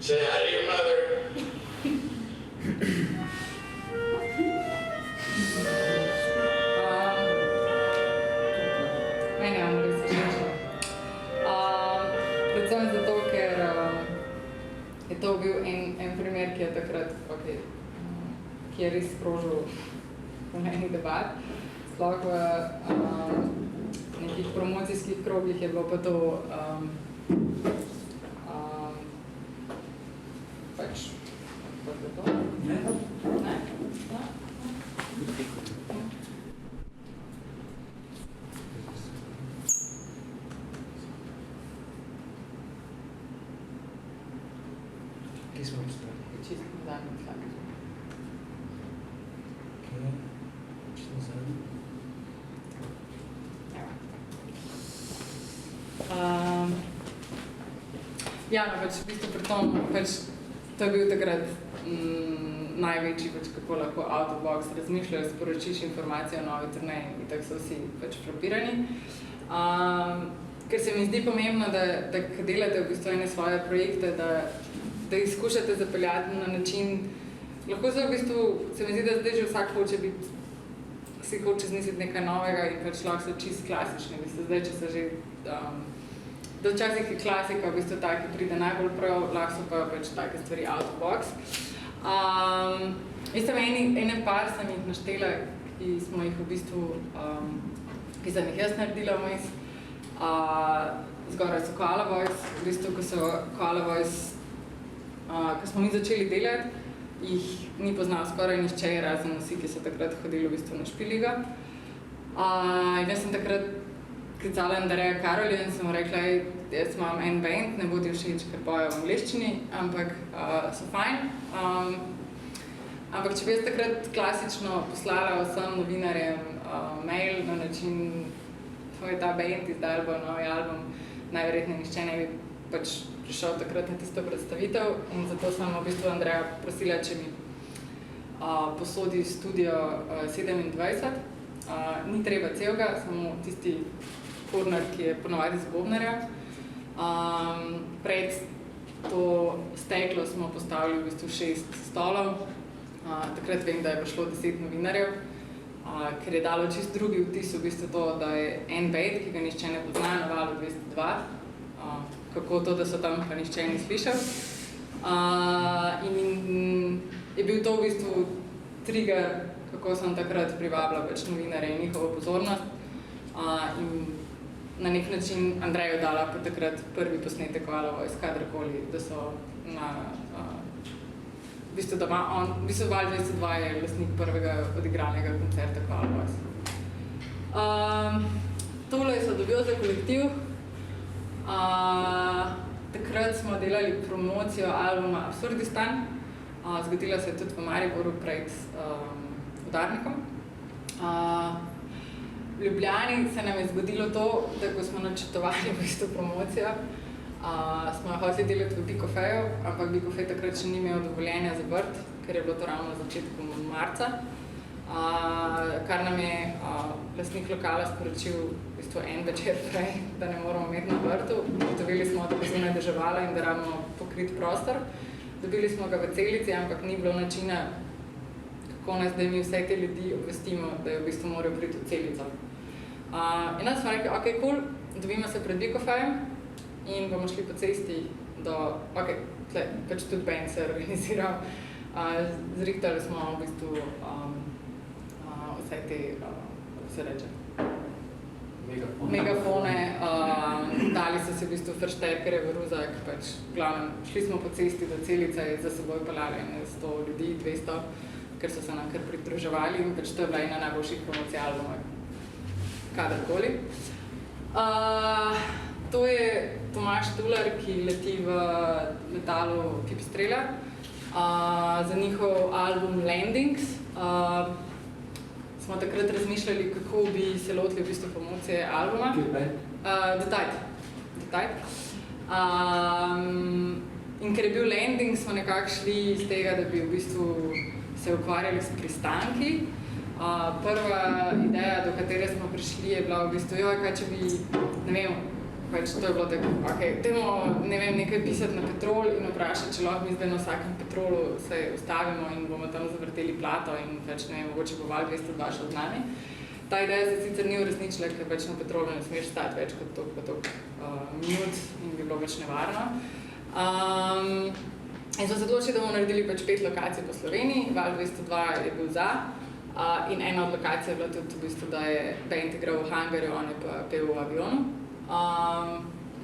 Say hi to your mother. Meni je on res všeč. Predvsem zato, ker je to bil en primer, ki je takrat, ki je res sprožil pomeni debat. Sploh v nekih promocijskih krogih je bilo pa to pač, kako je to? Ne? Ne? Kje smo ostali? Čisto na zadnjem slajdu. Kje? Čisto zadnji? Ja, no, pač v bistvu pri tom, pač to je bil takrat največji, pač kako lahko out of box razmišljajo, sporočiš informacije o novi turneji in tako so vsi pač frapirani. Ker se mi zdi pomembno, da delate v bistvu ene svoje projekte, da jih skušate zapeljati na način, lahko se v bistvu, se mi zdi, da zdaj že vsak hoče biti, si hoče zmisliti nekaj novega in pač lahko so čisto klasični, v bistvu zdaj, če so že, da včasih je klasika v bistvu ta, ki pride najbolj prav, lahko so pa pač take stvari out of box. Mislim, ene par sem jih naštela, ki smo jih v bistvu, ki sem jih jaz naredila vmes. Zgoraj so Koala Boys, v bistvu, ko so Koala Boys, ko smo mi začeli delati, jih ni poznal skoraj nihče, razen vsi, ki so takrat hodili v bistvu na Špiliga. In jaz sem takrat klicala Andreja Karolja in sem mu rekla, jaz imam en band, ne bo ti všeč, ker pojejo v angleščini, ampak so fajn. Ampak če bi jaz takrat klasično poslala vsem novinarjem mail na način, tvoj ta band izdal bo novi album, najverjetneje nihče ne bi pač prišel takrat na tisto predstavitev in zato sem v bistvu Andreja prosila, če mi posodi studio 27. Ni treba celega, samo tisti korner, ki je ponovadi z bobnarja. Pred to steklo smo postavili v bistvu 6 stolov. Takrat vem, da je prišlo 10 novinarjev, ker je dalo čisto drugi vtis v bistvu to, da je en band, ki ga nihče ne pozna, na valu 202. Kako to, da so tam pa nihče ni slišal. In je bil to v bistvu trigger, kako sem takrat privabila pač novinarje in njihovo pozornost. In na nek način Andreju dala pa takrat prvi posnetek Koala Boys, kadarkoli, da so na... V bistvu, da ima on, v bistvu Val 202 je lastnik prvega odigranega koncerta Koala Boys. Tole je Sadovioza kolektiv. Takrat smo delali promocijo albuma Absurdistan. Zgodila se je tudi v Mariboru pred Udarnikom. V Ljubljani se nam je zgodilo to, da ko smo načrtovali v bistvu promocijo, smo hoteli delati v Bikofeju, ampak Bikofej takrat še ni imel dovoljenja za vrt, ker je bilo to ravno na začetku marca. Kar nam je lastnik lokala sporočil v bistvu en večer prej, da ne moramo imeti na vrtu. Ugotovili smo, da bo zunaj deževala in da rabimo pokrit prostor. Dobili smo ga v celici, ampak ni bilo načina, kako nas, da mi vse te ljudi obvestimo, da je v bistvu morajo priti v celico. In nas smo rekli, ok, cool, dobimo se pred Bikofejem in bomo šli po cesti do, ok, tle, pač tudi band se je organiziral. Zrihtali smo v bistvu vse te, kako se reče, megafone, dali so se v bistvu fršterkere v ruzak, pač v glavnem, šli smo po cesti do celice, za seboj peljali 100 ljudi, 200, ker so se nam kar pridruževali in pač to je bila ena najboljših promocij albuma, kadarkoli. To je Tomaž Tular, ki leti v letalu Pipistrela za njihov album Landings. Smo takrat razmišljali, kako bi se lotili v bistvu promocije albuma. The Tide. In ker je bil Landing, smo nekako šli iz tega, da bi v bistvu se ukvarjali s pristanki. Prva ideja, do katere smo prišli, je bila v bistvu, kaj če bi, ne vem, pač to je bilo tako, dajmo, ne vem, nekaj pisati na Petrol in vprašati, če lahko mi zdaj na vsakem Petrolu se ustavimo in bomo tam zavrteli plato in pač, ne vem, mogoče bo Val 202 šel z nami. Ta ideja se sicer ni uresničila, ker pač na Petrolu ne smeš stati več kot toliko minut in bi bilo pač nevarno. In smo se odločili, da bomo naredili pač 5 lokacij po Sloveniji, Val 202 je bil za. In ena od lokacij je bila tudi v bistvu, da je band igral v hangarju, on je pa pel v avionu,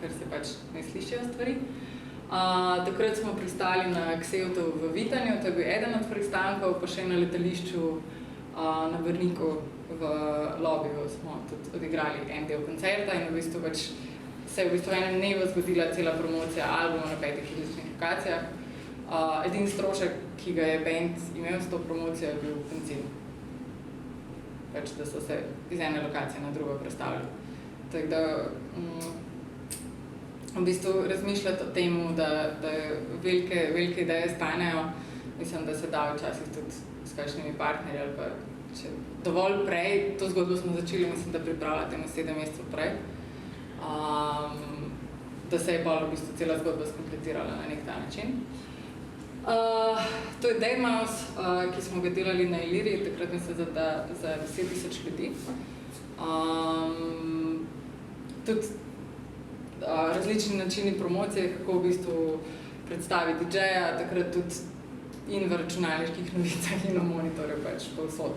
ker se pač ne slišijo stvari. Takrat smo pristali na Ksevtu v Vitanju, to je bil eden od pristankov, pa še na letališču na Brniku v lobiju smo tudi odigrali en del koncerta in v bistvu pač se je v bistvu enem dnevu zgodila cela promocija albuma na 5 različnih lokacijah. Edini strošek, ki ga je band imel s to promocijo, je bil benzin. Pač, da so se iz ene lokacije na drugo prestavili. Tako da v bistvu razmišljati o tem, da velike ideje stanejo, mislim, da se da včasih tudi s kakšnimi partnerji ali pa če dovolj prej, to zgodbo smo začeli, mislim, da pripravljati 7 mesecev prej, da se je bolj v bistvu cela zgodba skompletirala na nek ta način. To je Deadmau5, ki smo ga delali na Iliriji, takrat mislim, za 10,000 ljudi. Tudi različni načini promocije, kako v bistvu predstaviti DJ-ja, takrat tudi in v računalniških novicah in v monitorju pač povsod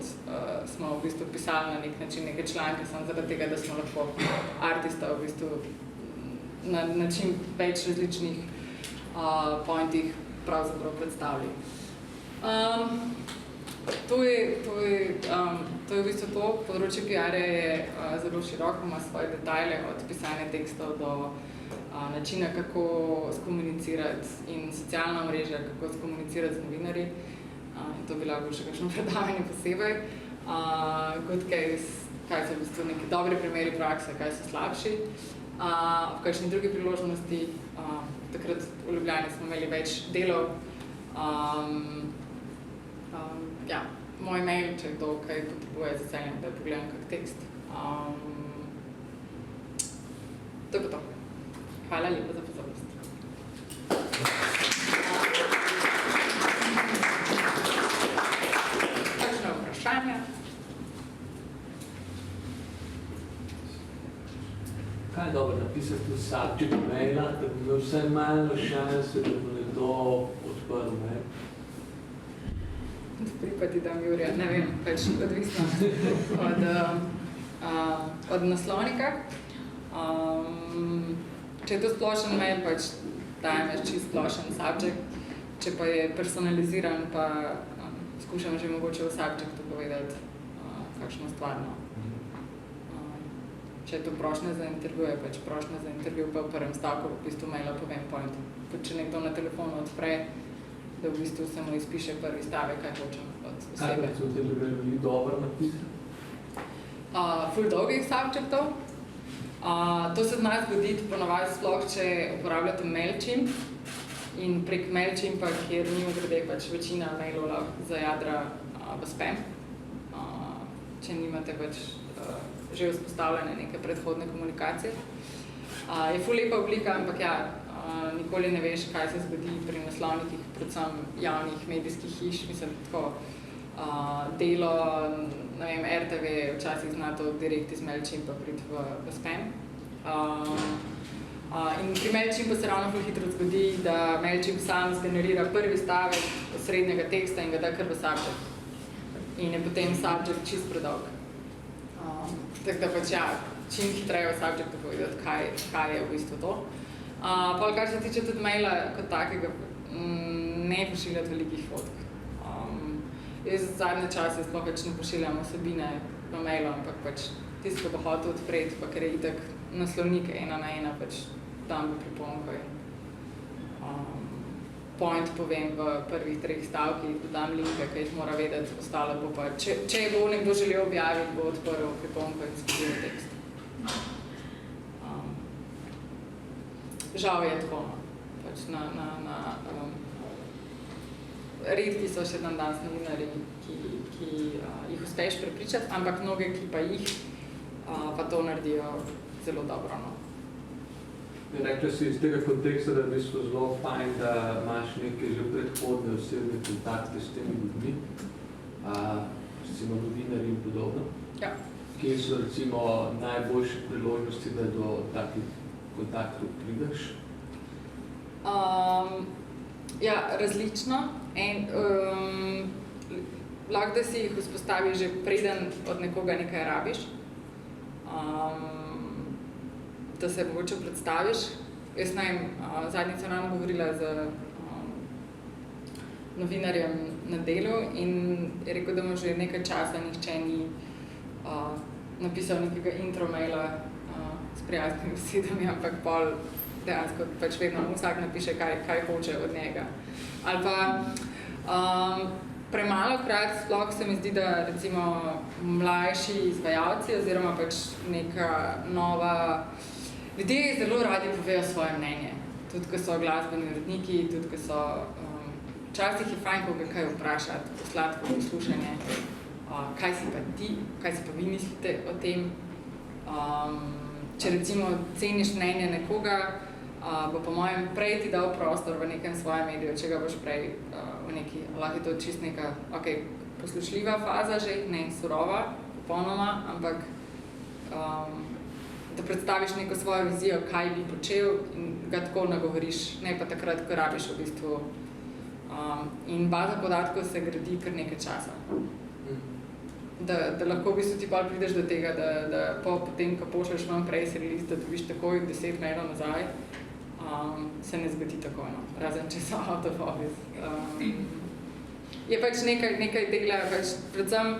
smo v bistvu pisali na nek način neke članke, samo zaradi tega, da smo lahko artista v bistvu na čim več različnih pointih pravzaprav predstavili. To je v bistvu to. Področje PR-ja je zelo široko, ima svoje detajle, od pisanja tekstov do načina, kako skomunicirati in socialna mreža, kako skomunicirati z novinarji. In to bi lahko še kakšno predavanje posebej. Good case, kaj so v bistvu neki dobri primeri prakse, kaj so slabši. V kakšni drugi priložnosti, takrat v Ljubljani smo imeli več delov. Moj mail, če kdo kaj potrebuje za celjem, da pogledam kak tekst. To je pa to. Hvala lepa za pozornost. Kakšne vprašanja? Kaj je dobro napisati v subject maila, da bi imel vsaj malo šanse, da bo nekdo odprl mail? Pripati dam Jurija, ne vem, pač odvisno od naslovnika. Če je to splošen mail, pač dajem čist splošen subject. Če pa je personaliziran, pa skušam že mogoče v subjectu povedati kakšno stvarno. Če je to prošnja za intervju, je pač prošnja za intervju, pa v prvem stavku v bistvu maila povem point. Če nekdo na telefonu odpre, da v bistvu se mu izpiše prvi stavek, kaj hočem od osebe. Kaj so te ljubili dobro napisati? Ful dolgih subjectov. To se zna zgoditi ponovadi sploh, če uporabljate MailChimp in prek MailChimpa, kjer mimogrede pač večina mailov lahko zajadra v spam. Če nimate pač že vzpostavljene neke predhodne komunikacije. Je ful lepa oblika, ampak nikoli ne veš, kaj se zgodi pri naslovnikih, predvsem javnih medijskih hiš, mislim, tako Delo, ne vem, RTV včasih zna to direkt iz MailChimpa priti v spam. In pri MailChimpu se ravno ful hitro zgodi, da MailChimp sam zgenerira prvi stavek srednjega teksta in ga da kar v subject. In je potem subject čist predolg. Tako da pač čim hitreje v subjectu povedati, kaj je v bistvu to. Pol, kar se tiče tudi maila kot takega, ne pošiljati velikih fotk. Jaz zadnje čase sploh več ne pošiljam osebine v mailu, ampak pač tisto, ko bo hotel odpreti, pa ker je itak naslovnike 1 na 1, pač dam v priponkoj. Point povem v prvih 3 stavkih, dodam linke, ki jih mora vedeti, ostalo bo pa, če bo nekdo želel objaviti, bo odprl priponkoj in skrivil tekst. Žal je tako, pač redki so še dan danes novinarji, ki jih uspeš prepričati, ampak mnoge, ki pa jih, pa to naredijo zelo dobro. No. Rekla si iz tega konteksta, da je v bistvu zelo fajn, da imaš neke že predhodne osebne kontakte s temi ljudmi, recimo novinarji in podobno. Ja. Kje so recimo najboljše priložnosti, da do takih kontaktov prideš? Ja, različno. Lahko, da si jih vzpostaviš že preden od nekoga nekaj rabiš. Da se mogoče predstaviš. Jaz ne vem, zadnjič sem ravno govorila z novinarjem na delu in je rekel, da mu že nekaj časa nihče ni napisal nekega intro maila s prijaznimi besedami, ampak pol dejansko pač vedno vsak napiše, kaj hoče od njega. Ali pa premalokrat sploh se mi zdi, da recimo mlajši izvajalci oziroma pač neka nova ljudje zelo radi povejo svoje mnenje, tudi ko so glasbeni uredniki, tudi ko so včasih je fajn koga kaj vprašati, poslati poslušanje, kaj si pa vi mislite o tem. Če recimo ceniš mnenje nekoga, bo po mojem prej ti dal prostor v nekem svojem mediju, če ga boš prej v neki, lahko je to čist neka poslušljiva faza že, ne surova, popolnoma, ampak da predstaviš neko svojo vizijo, kaj bi počel in ga tako nagovoriš, ne pa takrat, ko rabiš v bistvu. In baza podatkov se gradi kar nekaj časa. Da lahko v bistvu ti pol prideš do tega, da potem, ko pošleš vam prej release, da dobiš takoj 10 mailov nazaj, se ne zgodi takoj, no. Razen če so out of office. Je pač nekaj dela, pač predvsem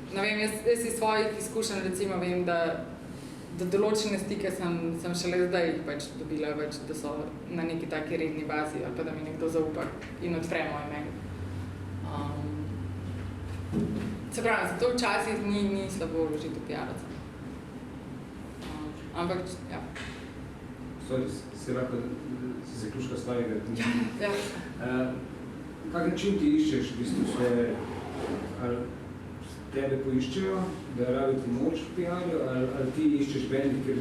ne vem, jaz iz svojih izkušenj recimo vem, da določene stike sem šele zdaj pač dobila, pač, da so na neki taki redni bazi, ali pa da mi nekdo zaupa in odpre moj mail. Se pravi, zato včasih ni slabo vložiti v PR-ovca. Ampak, ja. Sorry, si lahko si zaključka svojega. Ja. Kak način ti iščeš v bistvu svoje, ali tebe poiščejo, da rabi pomoč v PR-ju, ali ti iščeš bendi, ker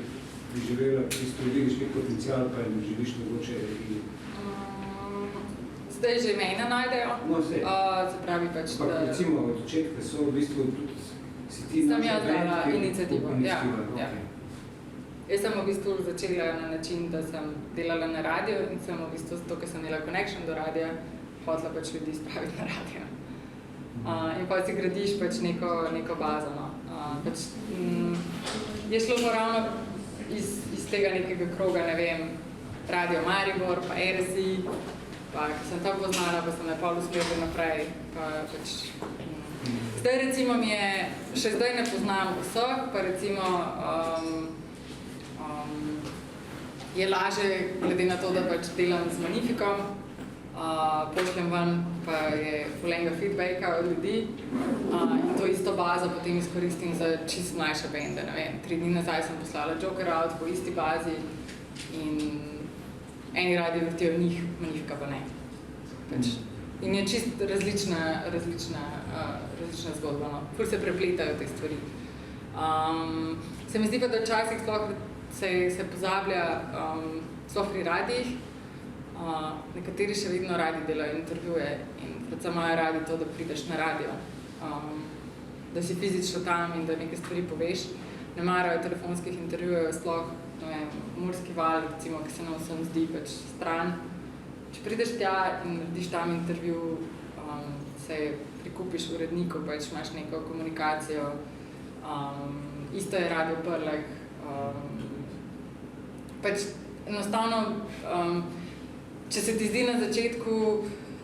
bi živela, v bistvu vidiš nek potencial, pa jim živiš mogoče in... Zdaj že mene najdejo, no, se pravi pač, da... Recimo od začetka so v bistvu tudi si ti sem jaz dala inicijativo, ja. Okay. Jaz sem v bistvu začela na način, da sem delala na radio in sem v bistvu zato, ker sem imela connection do radia, hotela pač ljudi spraviti na radio. In pa si gradiš pač neko bazo, no. Je šlo pa ravno iz tega nekega kroga, ne vem, Radio Maribor, pa RSI, pa ko sem tam poznala, pa sem me pol uspeli naprej, pa pač... Zdaj recimo mi je, še zdaj ne poznam vseh, pa recimo je lažje, glede na to, da pač delam z Magnifikom, pošljem ven, pa je fulenga feedbacka od ljudi in to isto bazo potem izkoristim za čist mlajše bende, ne vem. 3 dni nazaj sem poslala Joker Out po isti bazi in eni radi vrtijo njih, Magnifika pa ne. In je čist različna zgodba, no. Ful se prepletajo te stvari. Se mi zdi pa, da včasih sploh se pozablja, sploh pri radijih, nekateri še vedno radi delajo intervjuje in predvsem imajo radi to, da prideš na radio, da si fizično tam in da nekaj stvari poveš. Ne marajo telefonskih intervjujev, sploh, ne vem, Murski val, recimo, ki se nam vsem zdi pač stran. Če prideš tja in narediš tam intervju, se prikupiš uredniku, pač imaš neko komunikacijo, isto je Radio Prlek, pač enostavno, če se ti zdi na začetku,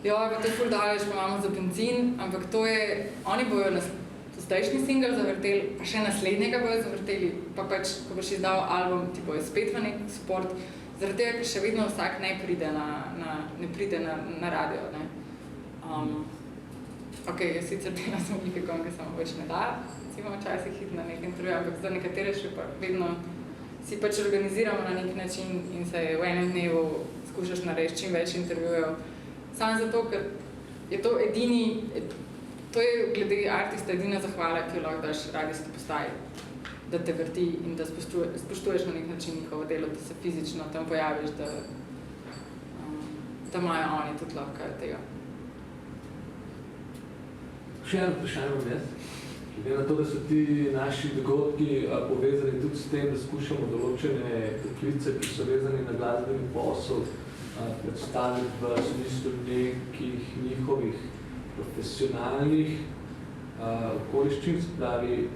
pa to je ful daleč, pa imamo za benzin, ampak to je, oni bojo zdajšnji single zavrteli, pa še naslednjega bojo zavrteli, pa pač, ko boš izdal album, ti bojo spet v nek sport, zaradi tega, ker še vedno vsak ne pride na radio, ne. Jaz sicer delam z muzikom, ki samo več ne da, recimo včasih hit na nekaj intervjuja, ampak za nekatere še pa vedno si pač organiziramo na nek način in se v enem dnevu skušaš narediti čim več intervjujev. Samo zato, ker je to to je glede artista edina zahvala, ki jo lahko daš radijski postaji, da te vrti in da spoštuješ na nek način njihovo delo, da se fizično tam pojaviš, da imajo oni tudi lahko kaj od tega. Še eno vprašanje vam jaz. Glede na to, da so ti naši dogodki povezani tudi s tem, da skušamo določene poklice, ki so vezani na glasbeni posel, predstaviti v smislu nekih njihovih profesionalnih okoliščin, se pravi,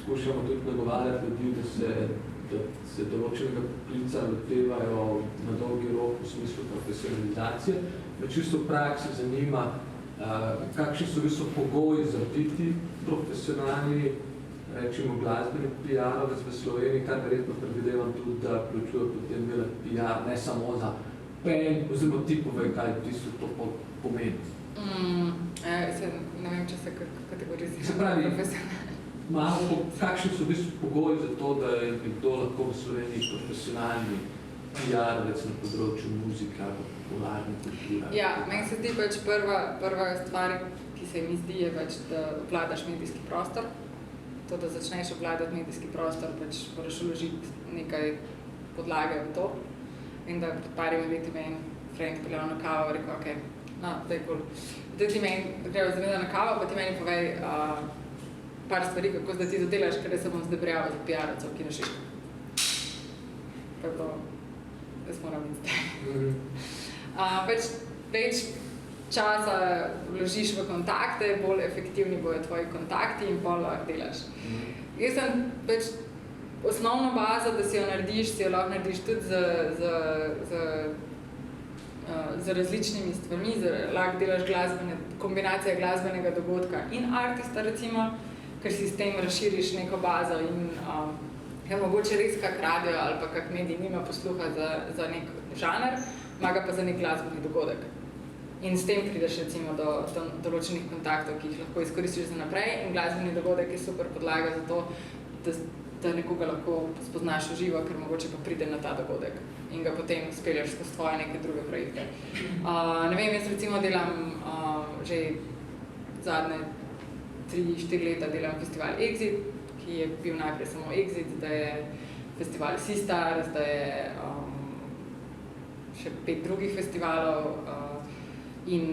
skušamo tudi nagovarjati ljudi, da se določenega poklica lotevajo na dolgi rok v smislu profesionalizacije. Me čisto v praksi zanima, kakšni so v bistvu pogoji za biti profesionalni, rečimo glasbeni PR-ovec v Sloveniji, kar verjetno predvidevam tudi, da vključuje potem delati PR, ne samo za pen, oziroma tipove, kaj v bistvu to pomeni. Ne vem, če se kategorizira. Se pravi, kakšni so v bistvu pogoji za to, da je nekdo lahko v Sloveniji profesionalni PR-ovec na področju muzika, popularne kulture? Ja, meni se zdi pač prva stvar, ki se mi zdi, je pač, da obvladaš medijski prostor. To, da začneš obvladati medijski prostor, pač moraš vložiti nekaj podlage v to. In da pred parimi leti me en friend peljal na kavo in rekel, okej, da je cool. Da ti meni greva zaveda na kavo, pa ti meni povej par stvari, kako zdaj ti to delaš, ker se bom zdaj prijavil za PR-ovcev, ki na Šišku. Pa je to, jaz moram biti zdaj. Pač več časa vložiš v kontakte, bolj efektivni bojo tvoji kontakti in bolj lahko delaš. Jaz sem pač osnovno bazo, da si jo lahko narediš tudi z različnimi stvarmi, lahko delaš kombinacija glasbenega dogodka in artista, recimo, ker si s tem razširiš neko bazo in mogoče res kak radio ali pa kak medij nima posluha za nek žanr, ima ga pa za nek glasbeni dogodek. In s tem prideš recimo do določenih kontaktov, ki jih lahko izkoristiš za naprej in glasbeni dogodek je super podlaga za to, da nekoga lahko spoznaš v živo, ker mogoče pa pride na ta dogodek in ga potem spelješ skozi tvoje neke druge projekte. Ne vem, jaz recimo delam že zadnje 3-4 leta delam festival Exit, ki je bil najprej samo Exit, zdaj je festival Sistar, zdaj je še 5 drugih festivalov in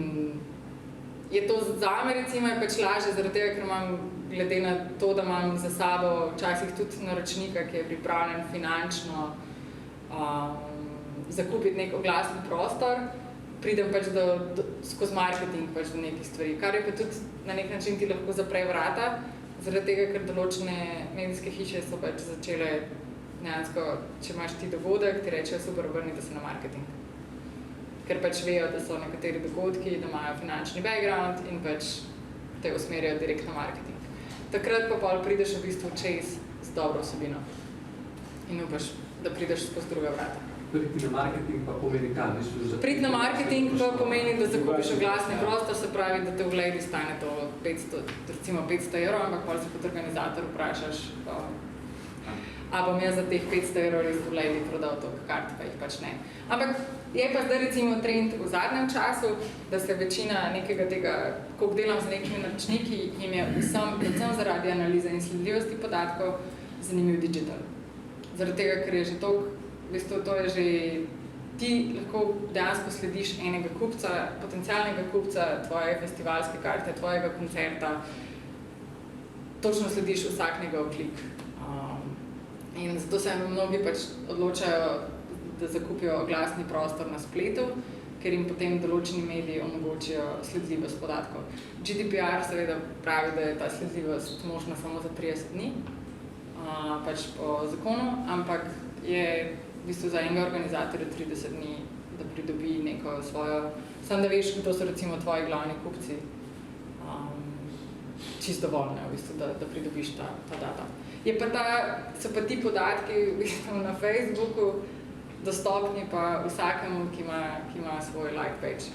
je to zame recimo je pač lažje zaradi tega, ker imam glede na to, da imam za sabo včasih tudi naročnika, ki je pripravljen finančno zakupiti nek oglasni prostor, pridem pač skozi marketing pač do nekih stvari, kar je pa tudi na nek način ti lahko zapre vrata, zaradi tega, ker določene medijske hiše so pač začele dejansko, če imaš ti dogodek, ti rečejo super, obrnite se na marketing. Ker pač vejo, da so nekateri dogodki, da imajo finančni background in pač te usmerjajo direktno marketing. Takrat pa pol prideš v bistvu čez z dobro vsebino in upaš, da prideš skozi druga vrata. Priti na marketing pa pomeni kaj? Priti na marketing pa pomeni, da zakupiš oglasni prostor, se pravi, da te v Lady stane to 500 €, ampak pol se kot organizator vprašaš, a bom jaz za teh 500 € res v Lady prodal to kart, pa jih pač ne. Ampak je pa zdaj recimo trend v zadnjem času, da se večina nekega tega, koliko delam z nekimi naročniki, jim je predvsem zaradi analize in sledljivosti podatkov zanimiv digital. Zaradi tega, ker je že toliko, v bistvu to je že, ti lahko dejansko slediš enega kupca, potencialnega kupca, tvoje festivalske karte, tvojega koncerta, točno slediš vsak njegov klik. In zato se mnogi pač odločajo, da zakupijo oglasni prostor na spletu, ker jim potem določeni mediji omogočijo sledljivost podatkov. GDPR seveda pravi, da je ta sledljivost možna samo za 30 dni, pač po zakonu, ampak je v bistvu za enega organizatorja 30 dni, da pridobi neko svojo, samo da veš, kdo so recimo tvoji glavni kupci. čisto dovolj, v bistvu, da pridobiš ta data. So pa ti podatki v bistvu na Facebooku dostopni pa vsakemu, ki ima svoj like page.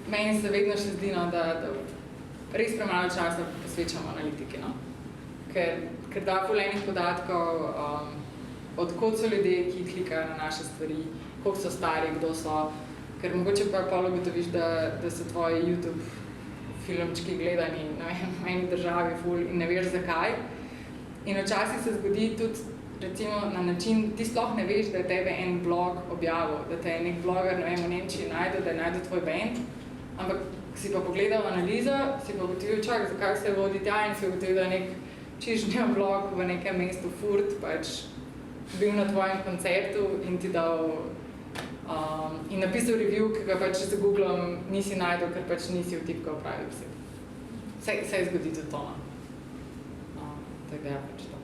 Meni se vedno še zdi, da res premalo časa posvečamo analitiki, no? Ker da ful enih podatkov, odkot so ljudje, ki klikajo na naše stvari, koliko so stari, kdo so, ker mogoče pa pol ugotoviš, da so tvoji YouTube filmčki gledani, ne vem, v eni državi ful in ne veš zakaj. In včasih se zgodi tudi, recimo, na način, ti sploh ne veš, da je tebe en blog objavil, da te je nek bloger, ne vem, v Nemčiji najdel, da je najdel tvoj band, ampak si pa pogledal analizo, si pa ugotovil, zakaj se vodi tja in si ugotovil, da je nek čižnja blog v nekem mestu Furt, pač bil na tvojem koncertu in ti dal in napisal review, ki ga pač z Googlom nisi najdel, ker pač nisi vtipkal pravi besed. Se je zgodi tudi to, no. Tako da pač to.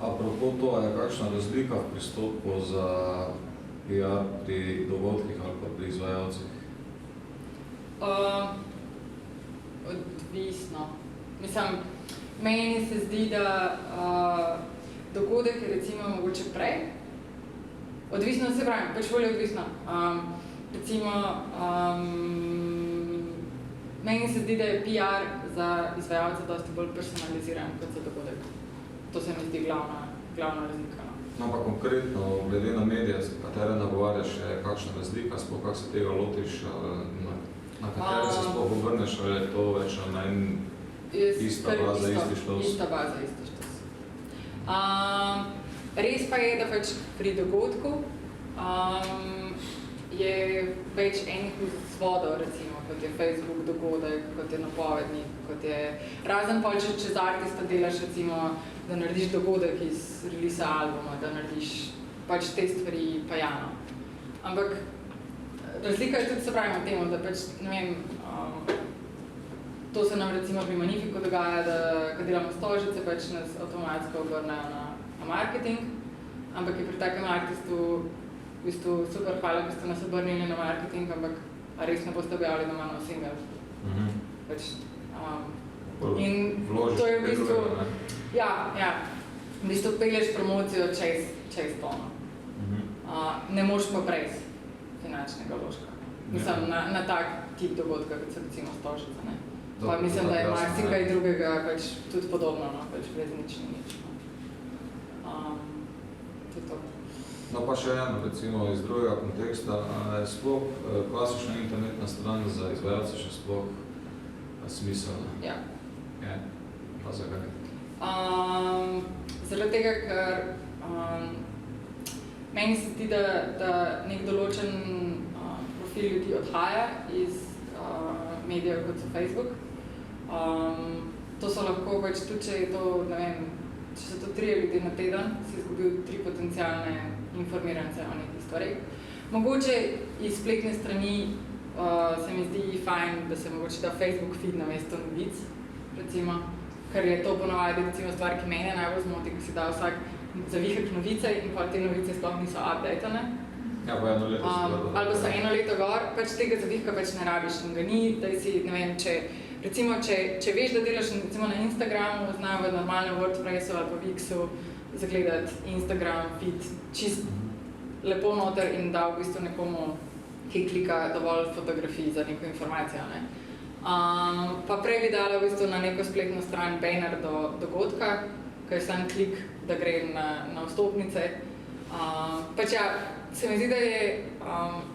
Apropo to, je kakšna razlika v pristopu za PR pri dogodkih ali pa pri izvajalcih? Odvisno. Mislim, meni se zdi, da dogodek je recimo mogoče prej. Odvisno se pravi, pač bolj odvisno. Recimo, meni se zdi, da je PR za izvajalce dosti bolj personaliziran kot za dogodek. To se mi zdi glavna razlika. No, pa konkretno, glede na medije, katere nagovarjaš, je kakšna razlika, sploh kako se tega lotiš, na katere se sploh obrneš, ali je to več na ista baza, isti štos? Ista baza, isti štos. Res pa je, da pač pri dogodku je več enih vzvodov, recimo, kot je Facebook dogodek, kot je napovednik, kot je razen pol, če čez artista delaš, recimo, da narediš dogodek iz releasa albuma, da narediš pač te stvari pa jano. Ampak razlika je tudi, se pravim, v tem, da pač, ne vem, to se nam recimo pri Magnifico dogaja, da ko delamo stožice, pač nas avtomatsko obrnejo na marketing, ampak je pri takem artistu v bistvu super, hvala, da ste nas obrnili na marketing, ampak res ne boste objavili doma na single. Pač, in to je v bistvu, v bistvu pelješ promocijo čez tono. Ne moš pa brez finančnega vložka. Mislim, na tak tip dogodka, kot so recimo stožice, ne. Pa mislim, da je marsikaj drugega pač tudi podobno, no, pač brez nič ni nič. No pa še eno, recimo iz drugega konteksta, je sploh klasična internetna stran za izvajalce še sploh smiselna? Ja. Je, pa zakaj? Zaradi tega, ker meni se zdi, da nek določen profil ljudi odhaja iz medijev, kot so Facebook. To so lahko pač tudi, če je to, ne vem, če so to 3 ljudi na teden, si izgubil 3 potencialne informirance o nekih stvarih. Mogoče iz spletne strani se mi zdi fajn, da se mogoče da Facebook feed namesto novic, recimo, ker je to ponavadi recimo stvar, ki mene najbolj zmoti, ko si da vsak zavihek novice in pa te novice sploh niso updatene. Ja, pa 1 leto si gledal. Ali pa so 1 leto gor, pač tega zavihka pač ne rabiš in ga ni, da si, ne vem, recimo, če veš, da delaš recimo na Instagramu, znam v normalnem WordPressu ali pa Wixu zagledati Instagram feed čist lepo noter in da v bistvu nekomu, ki klika dovolj fotografij za neko informacijo, ne. Pa prej bi dala v bistvu na neko spletno stran banner do dogodka, ker je sam klik, da gre na vstopnice. Pač ja, se mi zdi,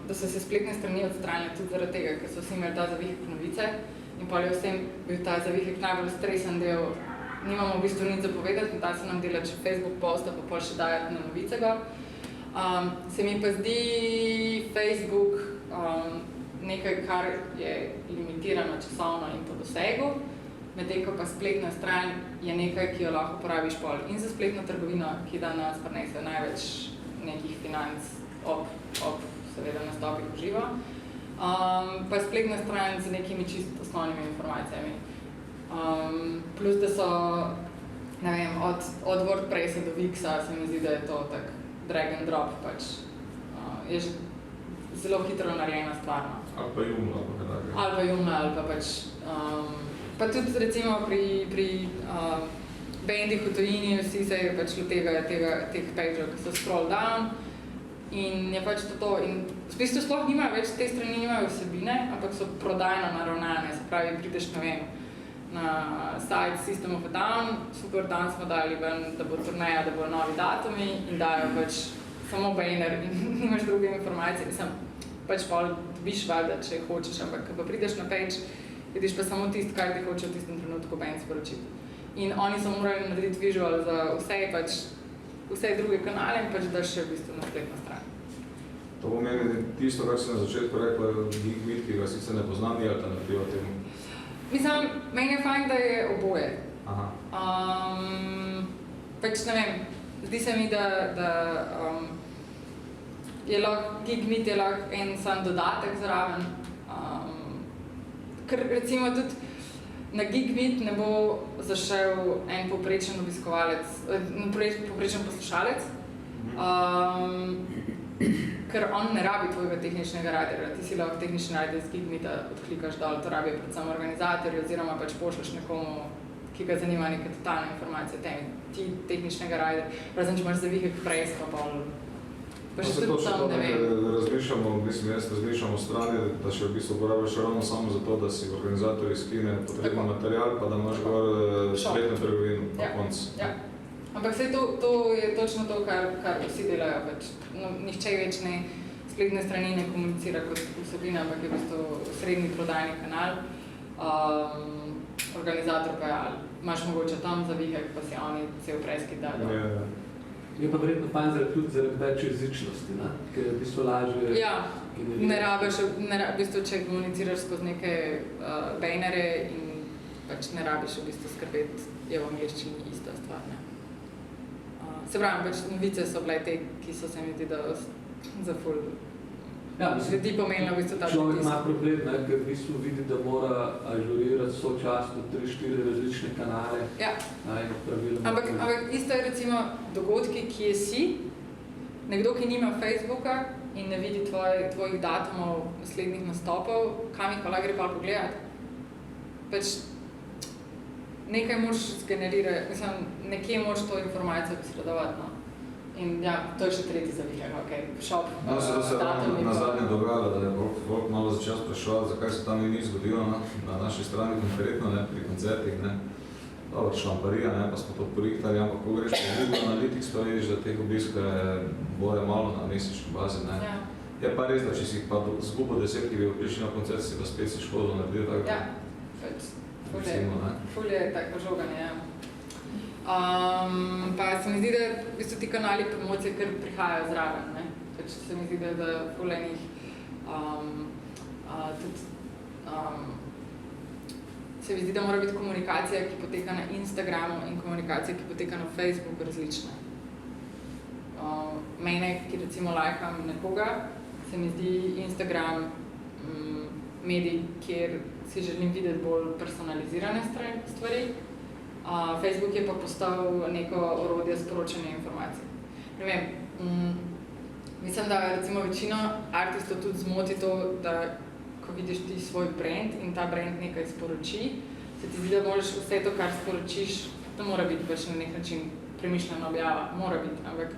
da so se spletne strani odstranile tudi zaradi tega, ker so vsi imeli ta zavihek novice in pol je vsem bil ta zavihek najbolj stresen del, nimamo v bistvu nič zapovedati in ta se nam dela, če Facebook posta, pa pol še dajati na novice gor. Se mi pa zdi Facebook nekaj, kar je limitirano časovno in po dosegu, medtem ko pa spletna stran je nekaj, ki jo lahko uporabiš pol in za spletno trgovino, ki danes prinese največ nekih financ ob seveda nastopih v živo, pa spletna stran z nekimi čisto osnovnimi informacijami. Plus, da so, ne vem, od WordPressa do Wixa se mi zdi, da je to tak drag and drop, pač je že zelo hitro narejena stvar, no. Ali pa Joomla, ali pa kaj takega. Ali pa Joomla, ali pa pač... pa tudi recimo pri bandih v tujini vsi se pač lotevajo teh pageov, ki so scroll down in je pač to. In v bistvu sploh nimajo več, te strani nimajo vsebine, ampak so prodajno naravnane, se pravi, prideš, ne vem, na site System of a Down, super, dan smo dali ven, da bo turneja, da bo novi datumi in dajo pač samo banner in nimaš druge informacije, mislim, pač pa dobiš valjda, če hočeš, ampak ko pa prideš na page, vidiš pa samo tisto, kar ti hoče v tistem trenutku band sporočiti. In oni so morali narediti visual za vse druge kanale in pač daš še v bistvu na spletno stran. To pomeni tisto, kar si na začetku rekla, Geekmeet, ki ga sicer ne poznam, ni alternativa temu. Mislim, meni je fajn, da je oboje. Aha. Pač ne vem, zdi se mi, da je lahko Geekmeet je lahko en sam dodatek zraven. Ker recimo tudi na Geekmeet ne bo zašel en povprečen obiskovalec, povprečen poslušalec, ker on ne rabi tvojega tehničnega radarja. Ti si lahko tehnični radarj z Geekmeeta odklikaš dol, to rabijo predvsem organizatorji oziroma pač pošleš nekomu, ki ga zanima neka totalna informacija o temi. Ti tehničnega radarja, razen če imaš zavihek pres, pa pol. Pa še tudi tam, ne vem. Razmišljamo v strani, da še v bistvu uporabiš ravno samo zato, da si organizatorji skine potrebno material, pa da imaš gor spletno trgovino na koncu. Ja. Ampak saj to je točno to, kar vsi delajo. Pač. No, nihče več ne spletne strani ne komunicira kot vsebina, ampak je v bistvu srednji prodajni kanal. Organizator pa je, imaš mogoče tam zavihek, pa si oni cel preski dajo. Je pa verjetno fajn tudi zaradi več jezičnosti, ker je v bistvu lažje... Ja, ne rabiš, v bistvu, če komuniciraš skozi neke bannere in pač ne rabiš v bistvu skrbeti, je v angleščini ista stvar, ne. Se pravi, pač novice so bile te, ki so se mi zdi, da za ful ljudi pomenilo v bistvu ta človek ima problem, ker v bistvu vidi, da mora ažurirati sočasno 3-4 različne kanale. Ja. Ampak isto je recimo dogodki, ki je si, nekdo, ki nima Facebooka in ne vidi tvojih datumov naslednjih nastopov, kam jih pa lahko gre pa pogledati. Pač nekaj moraš zgenerirati, mislim, nekje moraš to informacijo posredovati, no. In ja, to je še tretji zavihek, shop, datumi. Na zadnje dogajalo, da je folk malo začel spraševati, zakaj se tam ni zgodilo na naši strani konkretno, pri koncertih, Dobro, šlamparija, pa smo to porihtali, ampak ko greš po Google Analytics, pa vidiš, da teh obiskov je bore malo na mesečni bazi, Ja. Je pa res, da če si pa zgubil 10, ki bi prišli na koncert, si pa spet si škodo naredil, tako ja. Ful je tako žoganje, ja. Pa se mi zdi, da v bistvu ti kanali promocije kar prihajajo zraven, ne? Pač se mi zdi, da ful enih tudi se mi zdi, da mora biti komunikacija, ki poteka na Instagramu in komunikacija, ki poteka na Facebooku različna. Mene, ki recimo lajkam nekoga, se mi zdi Instagram medij, kjer si želim videti bolj personalizirane stvari. Facebook je pa postal neko orodje sporočanja informacij. Ne vem, mislim, da recimo večino artistov tudi zmoti to, da ko vidiš ti svoj brand in ta brand nekaj sporoči, se ti zdi, da moraš vse to, kar sporočiš, to mora biti pač na nek način premišljena objava, mora biti, ampak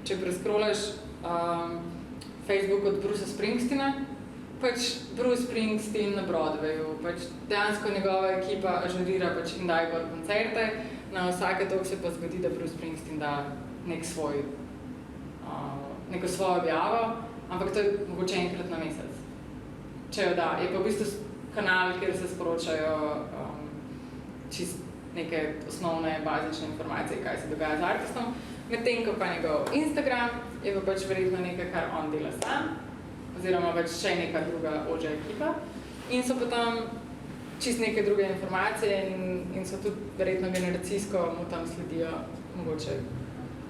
če preskrolaš Facebook od Brucea Springsteena, pač Bruce Springsteen na Broadwayu, pač dejansko njegova ekipa ažurira pač in daje gor koncerte, na vsake toliko se pa zgodi, da Bruce Springsteen da neko svojo objavo, ampak to je mogoče enkrat na mesec. Če jo da, je pa v bistvu kanal, kjer se sporočajo čist neke osnovne, bazične informacije, kaj se dogaja z artistom, medtem ko pa njegov Instagram je pa pač verjetno nekaj, kar on dela sam, oziroma pač še neka druga ožja ekipa in so potem čist neke druge informacije in so tudi verjetno generacijsko mu tam sledijo mogoče